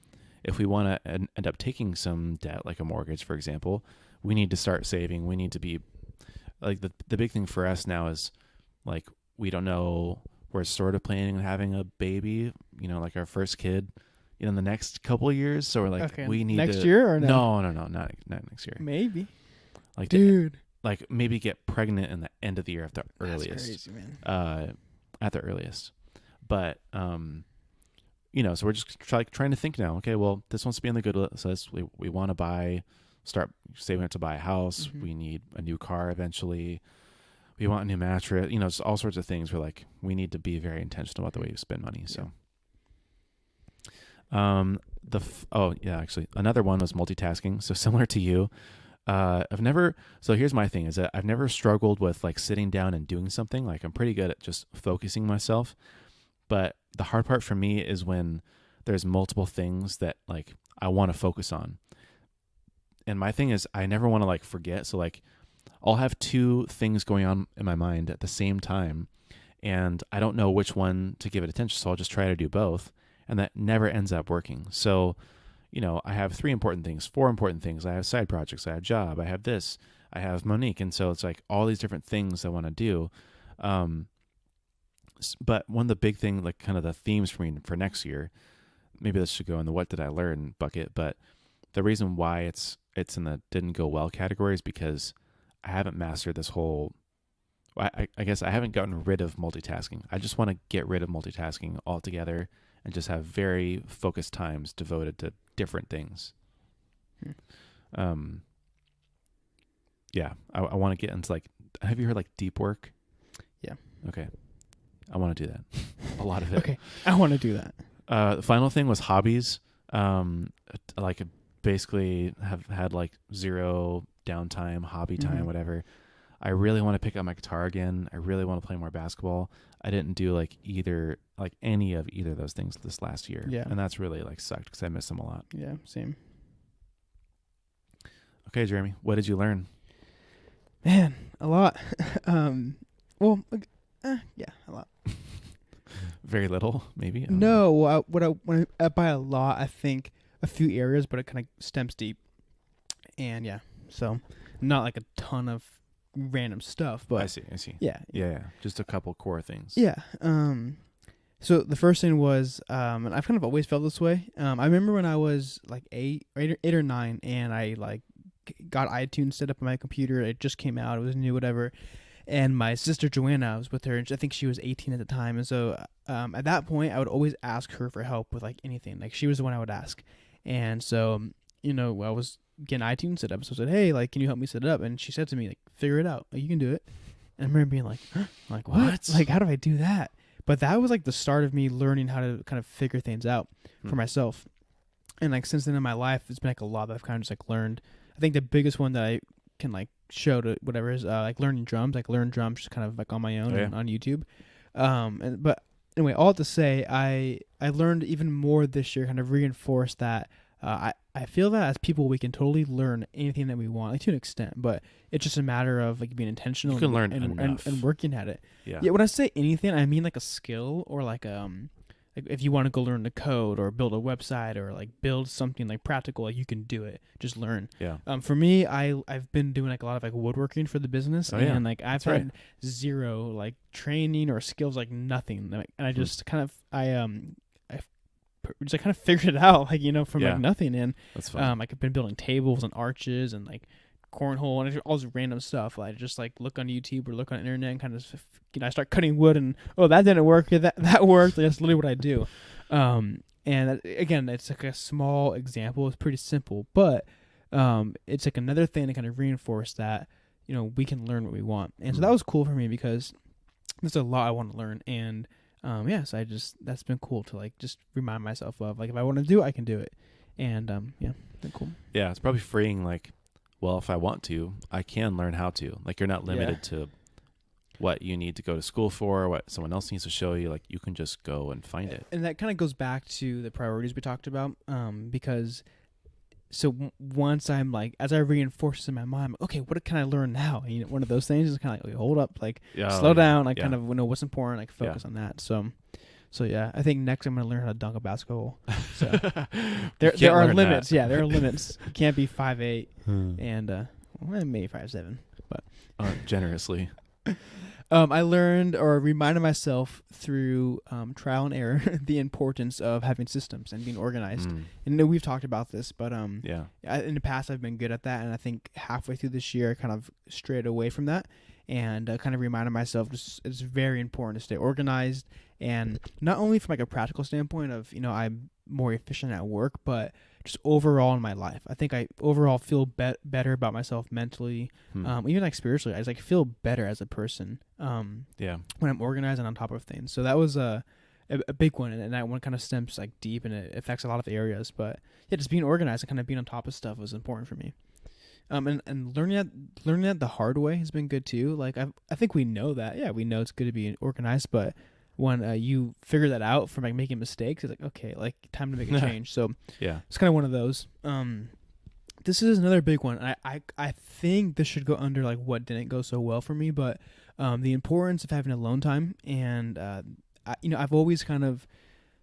if we want to end up taking some debt, like a mortgage, for example, we need to start saving. We need to be, like, the big thing for us now is, like, we don't know. We're sort of planning on having a baby, like our first kid, in the next couple of years. So, we're like, we need next year or no? No, not next year. Maybe. Like, dude. Like maybe get pregnant in the end of the year at the earliest. That's crazy, man. At the earliest. But, so we're just trying to think now, okay, well, this wants to be on the good list. So we want to buy start saving up to buy a house. Mm-hmm. We need a new car eventually. We want a new mattress. Just all sorts of things. We're like, we need to be very intentional about the way we spend money. So, actually, another one was multitasking. So similar to you, so here's my thing is that I've never struggled with like sitting down and doing something. Like I'm pretty good at just focusing myself. But the hard part for me is when there's multiple things that like I want to focus on. And my thing is I never want to like forget. So like I'll have two things going on in my mind at the same time and I don't know which one to give it attention. So I'll just try to do both. And that never ends up working. So, I have 4 important things. I have side projects. I have a job. I have this. I have Monique. And so it's like all these different things I want to do. But one of the big thing, like kind of the themes for me for next year, maybe this should go in the what did I learn bucket, but the reason why it's in the didn't go well category is because I haven't mastered this whole, I guess I haven't gotten rid of multitasking. I just want to get rid of multitasking altogether and just have very focused times devoted to different things. Yeah, I want to get into like, have you heard like deep work? Yeah. Okay. I want to do that. A lot of it. Okay. I want to do that. The final thing was hobbies. Like basically have had like zero downtime, hobby time, whatever. I really want to pick up my guitar again. I really want to play more basketball. I didn't do like any of either of those things this last year. Yeah. And that's really like sucked because I miss them a lot. Yeah, same. Okay, Jeremy, what did you learn? Man, a lot. Yeah, a lot. Very little, maybe? No, when I by a lot, I think a few areas, but it kind of stems deep. And yeah, so not like a ton of random stuff, but I see. Yeah. Just a couple core things. Yeah. So the first thing was, and I've kind of always felt this way. I remember when I was like eight or 9, and I like got iTunes set up on my computer. It just came out. It was new, whatever. And my sister Joanna, I was with her, and I think she was 18 at the time. And so at that point, I would always ask her for help with like anything. Like she was the one I would ask. And so, I was getting iTunes set up. So I said, hey, like, can you help me set it up? And she said to me, like, figure it out. Like, you can do it. And I remember being like, huh? Like, what? Like, how do I do that? But that was like the start of me learning how to kind of figure things out for myself. And like since then in my life, it's been like a lot that I've kind of just like learned. I think the biggest one that I can like show to whatever is like learning drums. Like learn drums just kind of like on my own and on YouTube. But anyway, all to say, I learned even more this year, kind of reinforced that I feel that as people we can totally learn anything that we want, like to an extent, but it's just a matter of like being intentional. You can learn enough. And working at it. Yeah. When I say anything, I mean like a skill or like if you want to go learn to code or build a website or like build something like practical, like you can do it. Just learn. Yeah. For me, I've been doing like a lot of like woodworking for the business, and like I've had zero like training or skills, like nothing. And I just kind of just kind of figured it out, like from like nothing. And that's fun. like I've been building tables and arches and like cornhole and all this random stuff. I just like look on YouTube or look on the internet and kind of I start cutting wood and that didn't work. That worked. Like, that's literally what I do. And again, it's like a small example. It's pretty simple, but it's like another thing to kind of reinforce that we can learn what we want. And so that was cool for me because there's a lot I want to learn. And so that's been cool to like just remind myself of like if I want to do it, I can do it. And been cool. Yeah, it's probably freeing. Like, well, if I want to, I can learn how to. Like, you're not limited to what you need to go to school for, what someone else needs to show you. Like, you can just go and find it. And that kind of goes back to the priorities we talked about, because so once I'm like, as I reinforce this in my mind, I'm like, okay, what can I learn now? And, one of those things is kind of like, okay, hold up, like slow down, like kind of know what's important, like focus on that. So yeah, I think next I'm going to learn how to dunk a basketball. So there are limits. Yeah, there are limits. You can't be 5'8", and maybe 5'7", but generously. I learned or reminded myself through trial and error the importance of having systems and being organized. And we've talked about this, but in the past I've been good at that, and I think halfway through this year I kind of strayed away from that, and kind of reminded myself it's very important to stay organized, and not only from like a practical standpoint of I'm more efficient at work, but just overall in my life. I think I overall feel better about myself mentally, even like spiritually. I just like feel better as a person. Yeah. When I'm organized and on top of things. So that was a big one, and that one kind of stems like deep, and it affects a lot of areas. But yeah, just being organized and kind of being on top of stuff was important for me. And learning that the hard way has been good too. Like I think we know that. Yeah, we know it's good to be organized, but when you figure that out from like making mistakes, it's like, okay, like time to make a change. So yeah, it's kind of one of those. This is another big one. I think this should go under like what didn't go so well for me, but the importance of having alone time. And I've always kind of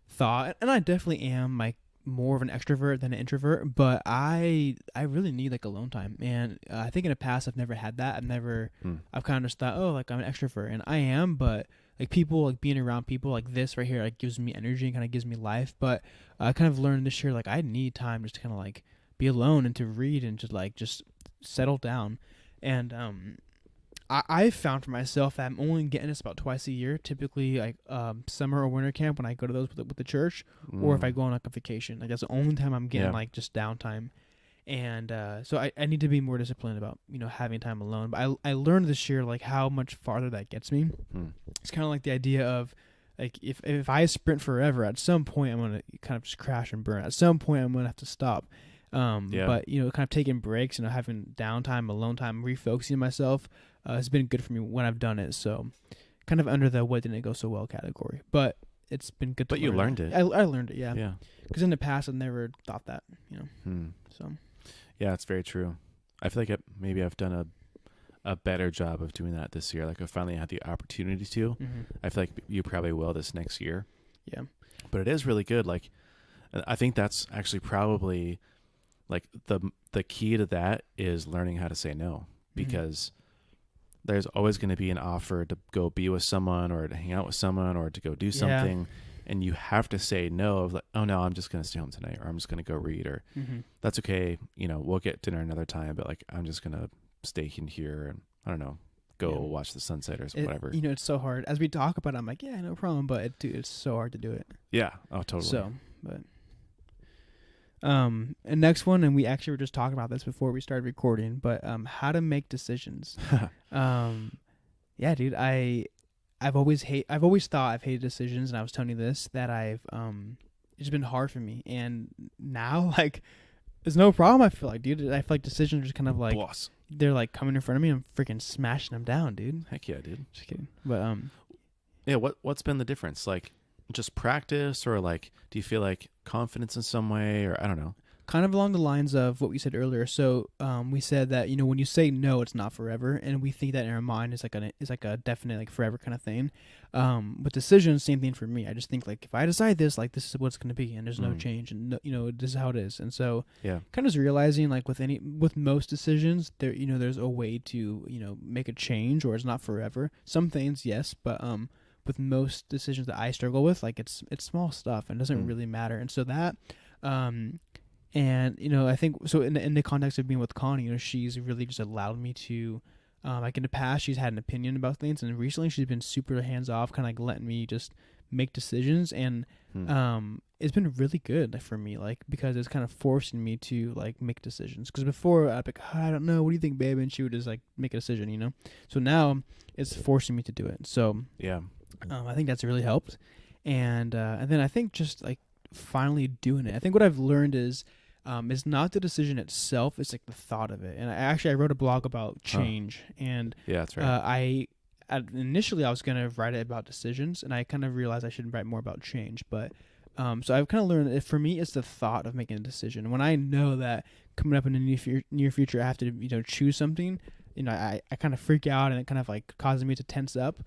thought, and I definitely am like more of an extrovert than an introvert, but I really need like alone time. And I think in the past I've never had that. I've kind of just thought, oh, like I'm an extrovert, and I am, but like people, like being around people like this right here, like gives me energy and kind of gives me life. But I kind of learned this year, like I need time just to kind of like be alone and to read and just settle down. And I've found for myself that I'm only getting this about twice a year, typically like summer or winter camp when I go to those with the church, or if I go on like a vacation. Like that's the only time I'm getting like just downtime. And so I need to be more disciplined about having time alone. But I learned this year like how much farther that gets me. It's kind of like the idea of like if I sprint forever, at some point I'm gonna kind of just crash and burn. At some point I'm gonna have to stop. But kind of taking breaks, having downtime, alone time, refocusing myself has been good for me when I've done it. So kind of under the what didn't go so well category, but it's been good. But you learned it. I learned it. Yeah. Yeah. Because in the past I've never thought that. So. Yeah, it's very true. I feel like maybe I've done a better job of doing that this year. Like I finally had the opportunity to. I feel like you probably will this next year. Yeah. But it is really good. Like I think that's actually probably like the key to that is learning how to say no, because there's always going to be an offer to go be with someone or to hang out with someone or to go do something. And you have to say no of like, oh no, I'm just going to stay home tonight, or I'm just going to go read, or that's okay. We'll get dinner another time, but like, I'm just going to stay in here and I don't know, go watch the sunset or whatever. It's so hard as we talk about it. I'm like, yeah, no problem. But it's so hard to do it. Yeah. Oh, totally. So, but, and next one, and we actually were just talking about this before we started recording, but, how to make decisions. Yeah, dude, I've always thought I've hated decisions, and I was telling you this, that it's been hard for me. And now, like, there's no problem, I feel like, dude. I feel like decisions are just kind of like, they're like coming in front of me and I'm freaking smashing them down, dude. Heck yeah, dude. Just kidding. But, yeah, what's been the difference? Like, just practice, or like, do you feel like confidence in some way, or I don't know? Kind of along the lines of what we said earlier. So we said that when you say no, it's not forever, and we think that in our mind is like a definite like forever kind of thing. But decisions, same thing for me. I just think like if I decide this, like this is what it's going to be, and there's no change, and this is how it is. And so kind of just realizing like with most decisions, there's a way to make a change, or it's not forever. Some things, yes, but with most decisions that I struggle with, like it's small stuff and doesn't really matter. And so that and I think so in the context of being with Connie, she's really just allowed me to like in the past she's had an opinion about things, and recently she's been super hands off, kind of like letting me just make decisions. And it's been really good for me, like, because it's kind of forcing me to like make decisions. Because before I'd be like, I don't know, what do you think, babe? And she would just like make a decision, so now it's forcing me to do it. So I think that's really helped. And then I think just like finally doing it, I think what I've learned is not the decision itself, it's like the thought of it. And I wrote a blog about change, and that's right. Initially I was going to write it about decisions, and I kind of realized I should write more about change. But so I've kind of learned that for me it's the thought of making a decision. When I know that coming up in the near future I have to choose something, I kind of freak out, and it kind of like causes me to tense up.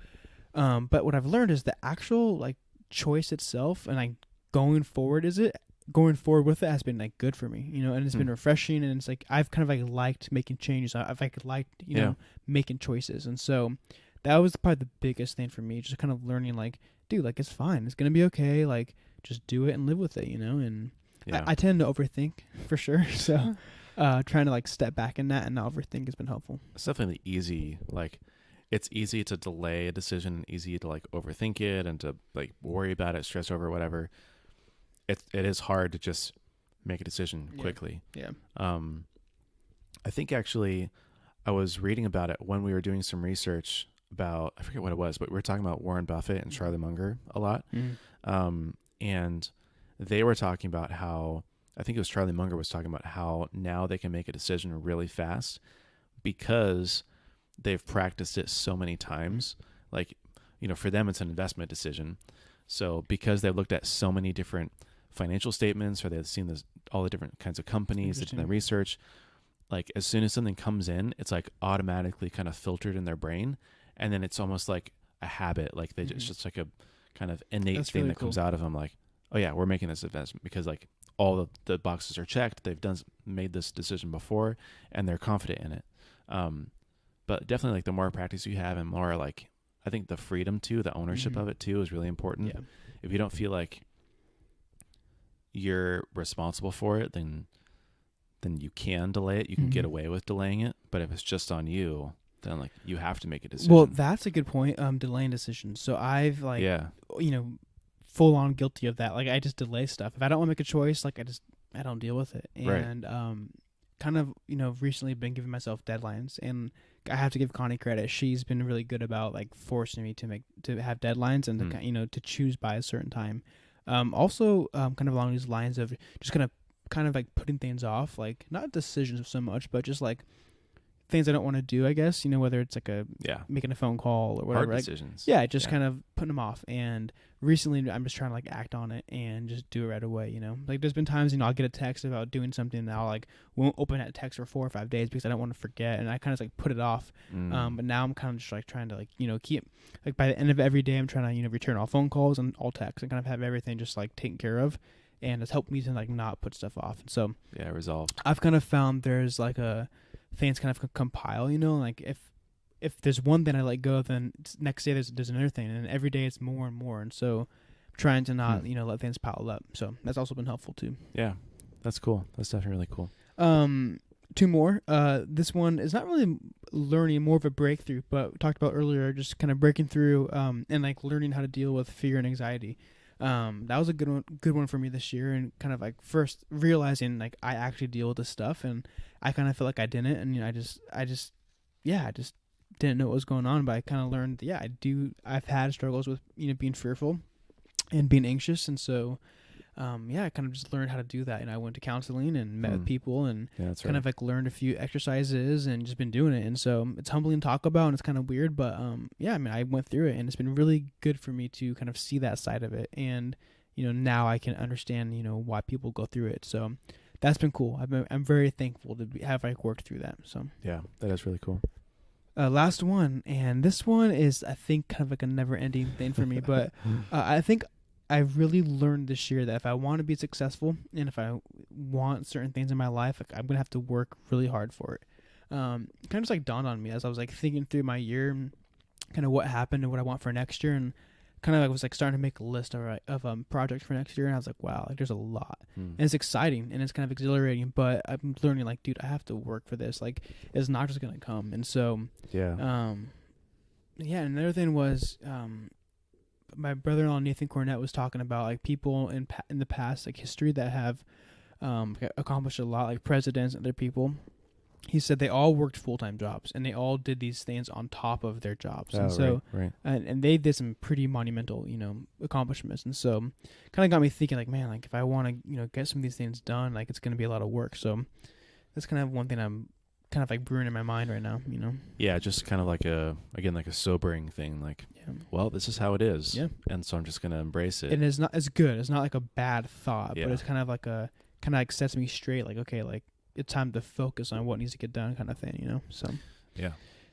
But what I've learned is the actual like choice itself, and like going forward with it has been like good for me, and it's been refreshing, and it's like I've kind of like liked making changes. I've like liked making choices. And so that was probably the biggest thing for me, just kind of learning like, dude, like it's fine, it's gonna be okay, like just do it and live with it, and I tend to overthink for sure. So trying to like step back in that and not overthink has been helpful. It's definitely easy, like it's easy to delay a decision, easy to like overthink it and to like worry about it, stress over whatever. It is hard to just make a decision quickly. Yeah. I think actually I was reading about it when we were doing some research about, I forget what it was, but we were talking about Warren Buffett and Charlie Munger a lot. And they were talking about how, I think it was Charlie Munger was talking about how now they can make a decision really fast because they've practiced it so many times. Like, for them, it's an investment decision. So because they've looked at so many different financial statements, or they've seen all the different kinds of companies, they've done the research, like as soon as something comes in, it's like automatically kind of filtered in their brain. And then it's almost like a habit. Like it's just like a kind of innate thing really that comes out of them. Like, oh yeah, we're making this investment because like all the boxes are checked. They've made this decision before and they're confident in it. But definitely like the more practice you have and more like, I think the freedom too, the ownership of it too is really important. Yeah. If you don't feel like you're responsible for it, then you can delay it. You can get away with delaying it. But if it's just on you, then like you have to make a decision. Well, that's a good point. Delaying decisions. So I've full on guilty of that. Like I just delay stuff. If I don't want to make a choice, like I don't deal with it. And kind of recently been giving myself deadlines, and I have to give Connie credit. She's been really good about like forcing me to have deadlines and to choose by a certain time. Also, kind of along these lines of just kind of like putting things off, like not decisions so much, but just like things I don't want to do, I guess, whether it's like making a phone call or whatever. Hard decisions. Just kind of putting them off. And recently I'm just trying to like act on it and just do it right away, Like there's been times, I'll get a text about doing something and I'll like won't open that text for 4 or 5 days because I don't want to forget, and I kind of like put it off. But now I'm kind of just like trying to like, keep like by the end of every day I'm trying to, return all phone calls and all texts and kind of have everything just like taken care of. And it's helped me to like not put stuff off. And so resolved. I've kind of found there's like things kind of compile, like if there's one thing I let go, then next day there's another thing, and every day it's more and more. And so I'm trying to not let things pile up. So that's also been helpful too. Yeah, that's cool. That's definitely really cool. 2 more. This one is not really learning, more of a breakthrough, but we talked about earlier, just kind of breaking through and like learning how to deal with fear and anxiety. That was a good one for me this year, and kind of like first realizing like I actually deal with this stuff, and I kind of feel like I didn't, and I just didn't know what was going on, but I kind of learned I've had struggles with being fearful and being anxious, and so I kind of just learned how to do that, and I went to counseling and met with people and kind of like learned a few exercises and just been doing it. And so it's humbling to talk about, and it's kind of weird, but I went through it, and it's been really good for me to kind of see that side of it. And now I can understand why people go through it. So that's been cool. I'm very thankful to have like worked through that. So yeah, that is really cool. Last one, and this one is I think kind of like a never-ending thing for me, but I think I've really learned this year that if I want to be successful and if I want certain things in my life, like I'm gonna have to work really hard for it. Kind of just like dawned on me as I was like thinking through my year and kind of what happened and what I want for next year, and kind of like was like starting to make a list of projects for next year, and I was like, wow, like there's a lot, and it's exciting and it's kind of exhilarating, but I'm learning like, dude, I have to work for this. Like it's not just gonna come. And so and another thing was my brother-in-law Nathan Cornett was talking about like people in the past, like history, that have accomplished a lot, like presidents and other people. He said they all worked full-time jobs and they all did these things on top of their jobs. And so right. And they did some pretty monumental accomplishments. And so kind of got me thinking like, man, like if I want to get some of these things done, like it's going to be a lot of work. So that's kind of one thing I'm kind of like brewing in my mind right now. Yeah, just kind of like a sobering thing, like well, this is how it is, and so I'm just gonna embrace it. And it's not as good, it's not like a bad thought, but it's kind of like sets me straight, like okay, like it's time to focus on what needs to get done, kind of thing. So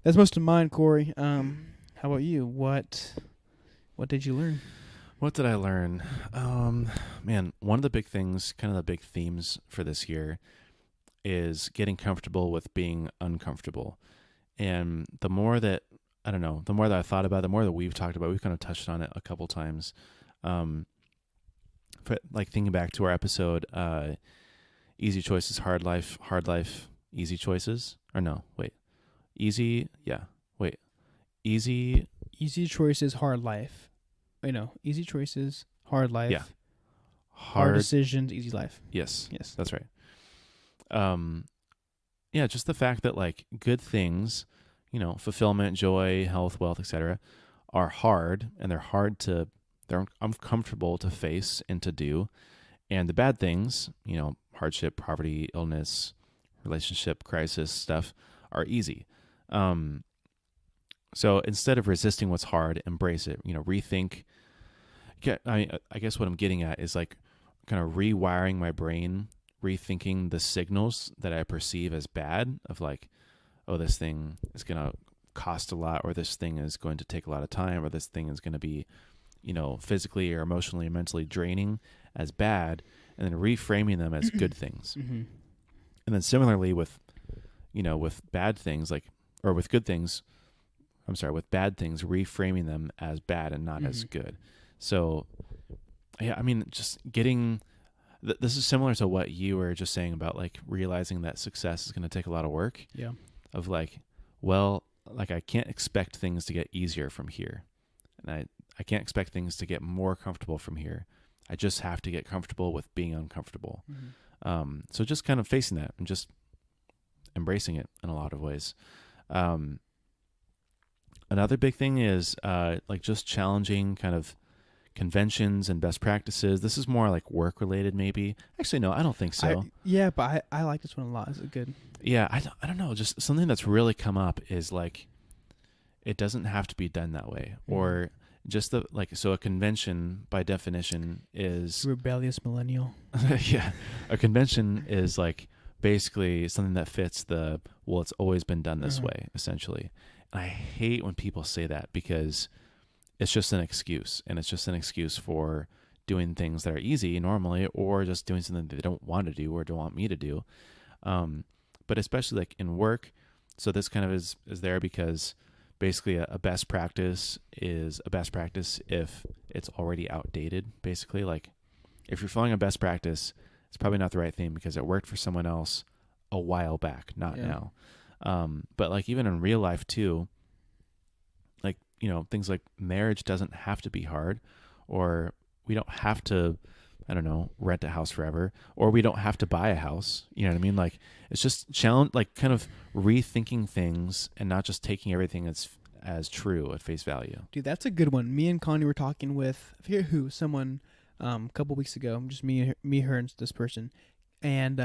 that's most of mine. Corey, how about you? What did you learn? What did I learn? Man, one of the big things, kind of the big themes for this year, is getting comfortable with being uncomfortable. And the more that I thought about it, the more that we've talked about, we've kind of touched on it a couple times. But like thinking back to our episode, easy choices, hard life, easy choices. Or no, wait. Easy choices, hard life. Wait, no. Easy choices, hard life. Yeah. Hard decisions, easy life. Yes. Yes. That's right. Yeah, just the fact that like good things, fulfillment, joy, health, wealth, etc., are hard, and they're uncomfortable to face and to do. And the bad things, hardship, poverty, illness, relationship crisis stuff, are easy. So instead of resisting what's hard, embrace it. Rethink. I guess what I'm getting at is like kind of rewiring my brain, rethinking the signals that I perceive as bad, of like, oh, this thing is going to cost a lot, or this thing is going to take a lot of time, or this thing is going to be, physically or emotionally or mentally draining, as bad, and then reframing them as good things. Mm-hmm. And then similarly with bad things, or with good things, with bad things, reframing them as bad and not as good. So, yeah, I mean, just getting, this is similar to what you were just saying about like realizing that success is going to take a lot of work. Yeah. Of like, well, like I can't expect things to get easier from here. And I can't expect things to get more comfortable from here. I just have to get comfortable with being uncomfortable. Mm-hmm. So just kind of facing that and just embracing it in a lot of ways. Another big thing is like just challenging kind of conventions and best practices. This is more like work related, maybe. Actually, no, I don't think so. But I like this one a lot. Is it good? Yeah, I don't know. Just something that's really come up is like, it doesn't have to be done that way, or just so a convention by definition is rebellious millennial. Yeah, a convention is like basically something that fits it's always been done this way, essentially. And I hate when people say that, because it's just an excuse, and it's just an excuse for doing things that are easy normally, or just doing something that they don't want to do or don't want me to do. But especially like in work. So this kind of is there because basically a best practice is a best practice if it's already outdated. Basically, like if you're following a best practice, it's probably not the right thing because it worked for someone else a while back, not now. But like even in real life too, like, things like marriage doesn't have to be hard, or we don't have to, I don't know, rent a house forever, or we don't have to buy a house. You know what I mean? Like it's just challenge, like kind of rethinking things and not just taking everything as true at face value. Dude, that's a good one. Me and Connie were talking with, I forget who, someone a couple weeks ago, just me, her, and this person. And,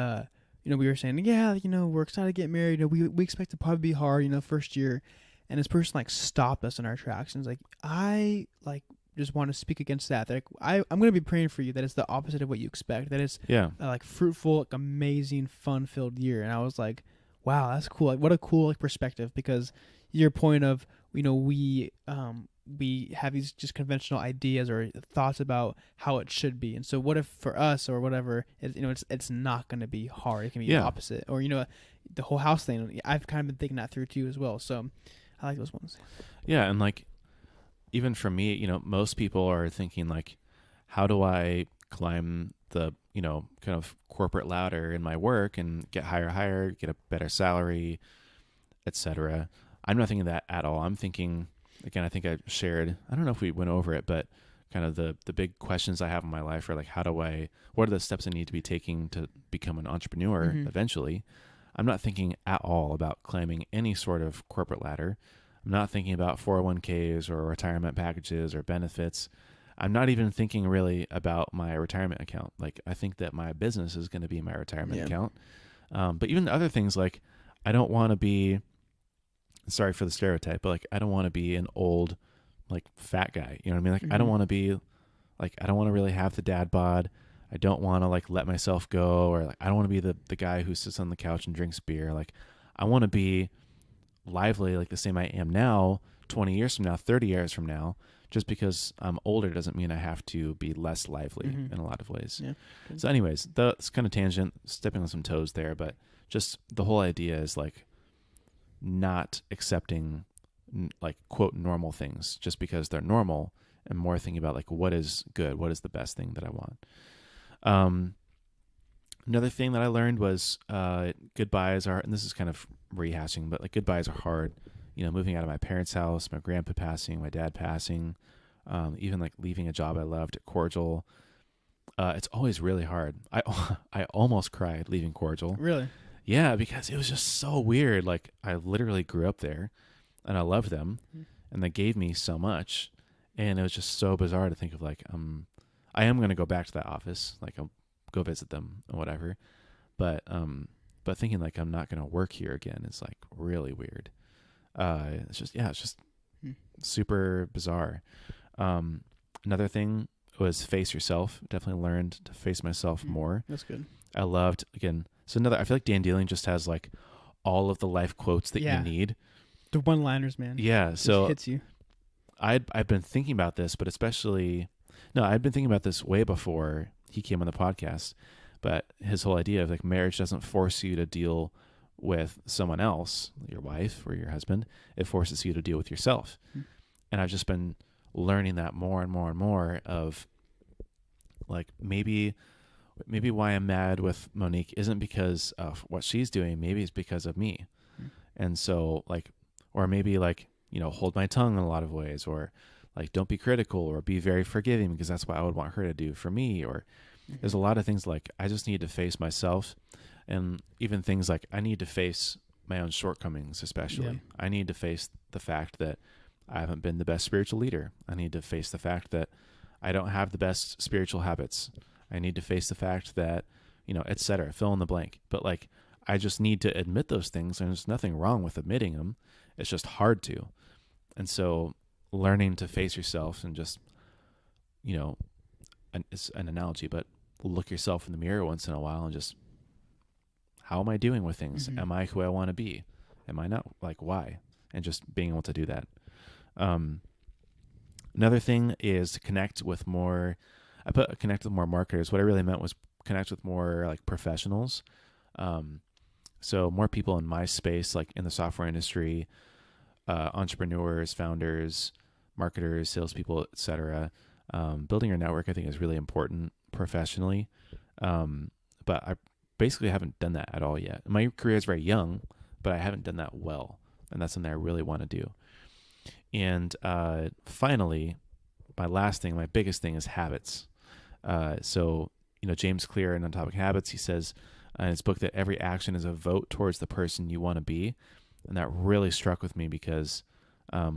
we were saying, yeah, we're excited to get married. We expect it to probably be hard, first year. And this person like stopped us in our tracks and was like, I just want to speak against that. They're like, I'm going to be praying for you that it's the opposite of what you expect. That it's like fruitful, like amazing, fun-filled year. And I was like, wow, that's cool. Like what a cool perspective, because your point of, we have these just conventional ideas or thoughts about how it should be. And so what if for us or whatever, it's not going to be hard. It can be the opposite. Or, the whole house thing. I've kind of been thinking that through too as well. So I like those ones. Yeah. And like, even for me, most people are thinking like, how do I climb the, kind of corporate ladder in my work and get higher, get a better salary, etc. I'm not thinking that at all. I'm thinking, again, I think I shared, I don't know if we went over it, but kind of the big questions I have in my life are like, what are the steps I need to be taking to become an entrepreneur eventually? I'm not thinking at all about climbing any sort of corporate ladder. I'm not thinking about 401ks or retirement packages or benefits. I'm not even thinking really about my retirement account. Like, I think that my business is going to be my retirement account. But even the other things, like, I don't want to be, sorry for the stereotype, but like, I don't want to be an old, like, fat guy. You know what I mean? Like, I don't want to be, like, I don't want to really have the dad bod. I don't want to like let myself go, or like, I don't want to be the guy who sits on the couch and drinks beer. Like, I want to be lively, like the same I am now, 20 years from now, 30 years from now. Just because I'm older doesn't mean I have to be less lively in a lot of ways. Yeah. So anyways, that's kind of tangent, stepping on some toes there, but just the whole idea is like not accepting like quote normal things just because they're normal, and more thinking about like what is good, what is the best thing that I want. Another thing that I learned was goodbyes are, and this is kind of rehashing, but like goodbyes are hard. Moving out of my parents' house, my grandpa passing, my dad passing, even like leaving a job I loved at Cordial. It's always really hard. I almost cried leaving Cordial. Really? Yeah, because it was just so weird. Like I literally grew up there, and I loved them, and they gave me so much, and it was just so bizarre to think of like I am gonna go back to that office, like I'll go visit them and whatever, but thinking like I'm not gonna work here again is like really weird. It's just super bizarre. Another thing was face yourself. Definitely learned to face myself more. That's good. I loved, again, so I feel like Dan Dealing just has like all of the life quotes that you need. The one-liners, man. Yeah. Just So hits you. I've been thinking about this, but I'd been thinking about this way before he came on the podcast, but his whole idea of like marriage doesn't force you to deal with someone else, your wife or your husband. It forces you to deal with yourself. And I've just been learning that more and more and more of like maybe why I'm mad with Monique isn't because of what she's doing. Maybe it's because of me. And so like, or maybe like, hold my tongue in a lot of ways, or like, don't be critical, or be very forgiving, because that's what I would want her to do for me. Or there's a lot of things like I just need to face myself, and even things like I need to face my own shortcomings, especially. Yeah. I need to face the fact that I haven't been the best spiritual leader. I need to face the fact that I don't have the best spiritual habits. I need to face the fact that, et cetera, fill in the blank. But like, I just need to admit those things, and there's nothing wrong with admitting them. It's just hard to. And so learning to face yourself and just, it's an analogy, but look yourself in the mirror once in a while and just, how am I doing with things? Am I who I want to be? Am I not? Like, why? And just being able to do that. Another thing is to connect with more, connect with more marketers. What I really meant was connect with more like professionals. So more people in my space, like in the software industry, entrepreneurs, founders, marketers, salespeople, etc. Building your network, I think, is really important professionally. But I basically haven't done that at all yet. My career is very young, but I haven't done that well. And that's something I really want to do. And finally, my biggest thing is habits. So, James Clear in On Topic Habits, he says in his book that every action is a vote towards the person you want to be. And that really struck with me because, I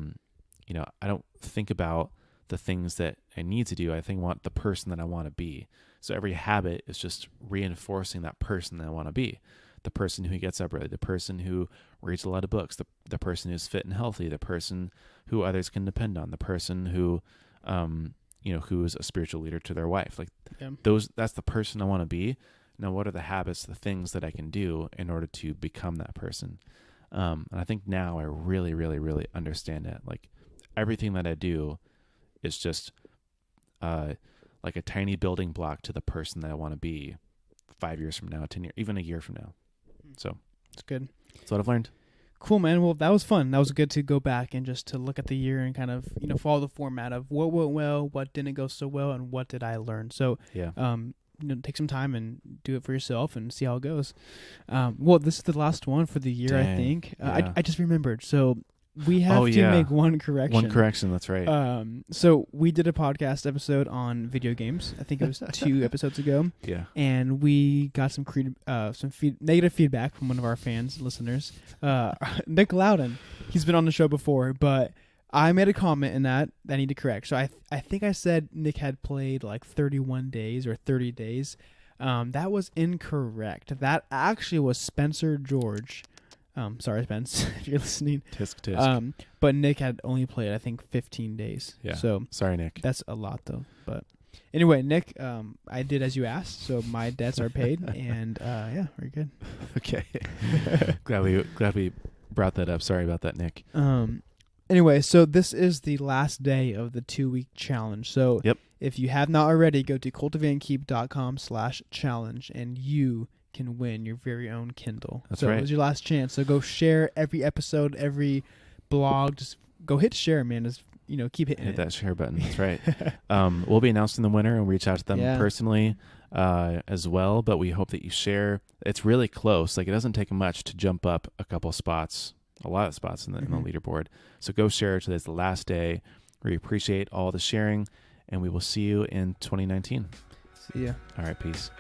don't think about the things that I need to do. I want the person that I want to be. So every habit is just reinforcing that person that I want to be. The person who gets up early, the person who reads a lot of books, the person who's fit and healthy, the person who others can depend on, the person who, who is a spiritual leader to their wife. Like that's the person I want to be. Now, what are the habits, the things that I can do in order to become that person? And I think now I really, really, really understand it. Like everything that I do is just like a tiny building block to the person that I want to be 5 years from now, 10 years, even a year from now. So it's good. That's what I've learned. Cool, man. Well, that was fun. That was good to go back and just to look at the year and kind of, follow the format of what went well, what didn't go so well, and what did I learn. So, take some time and do it for yourself and see how it goes. Well, this is the last one for the year, Dang. I think. I just remembered. So we have to make one correction. One correction, that's right. So we did a podcast episode on video games. I think it was 2 episodes ago. Yeah. And we got some negative feedback from one of our fans, listeners. Nick Loudon. He's been on the show before, but I made a comment in that I need to correct. So I think I said Nick had played like 31 days or 30 days. That was incorrect. That actually was Spencer George. Sorry, Spence, if you're listening. Tisk, tisk. But Nick had only played, I think, 15 days. Yeah. So sorry, Nick. That's a lot, though. But anyway, Nick, I did as you asked, so my debts are paid, and yeah, we're good. Okay. glad we brought that up. Sorry about that, Nick. Anyway, so this is the last day of the 2-week challenge. So if you have not already, go to cultivateandkeep.com/challenge, and you can win your very own Kindle. That's so right. It was your last chance. So go share every episode, every blog. Just go hit share, man. Just keep hitting hit that share button. That's right. We'll be announcing the winner and reach out to them personally as well. But we hope that you share. It's really close. Like it doesn't take much to jump up a couple spots, a lot of spots in the leaderboard. So go share. Today's the last day. We appreciate all the sharing, and we will see you in 2019. See ya. All right, peace.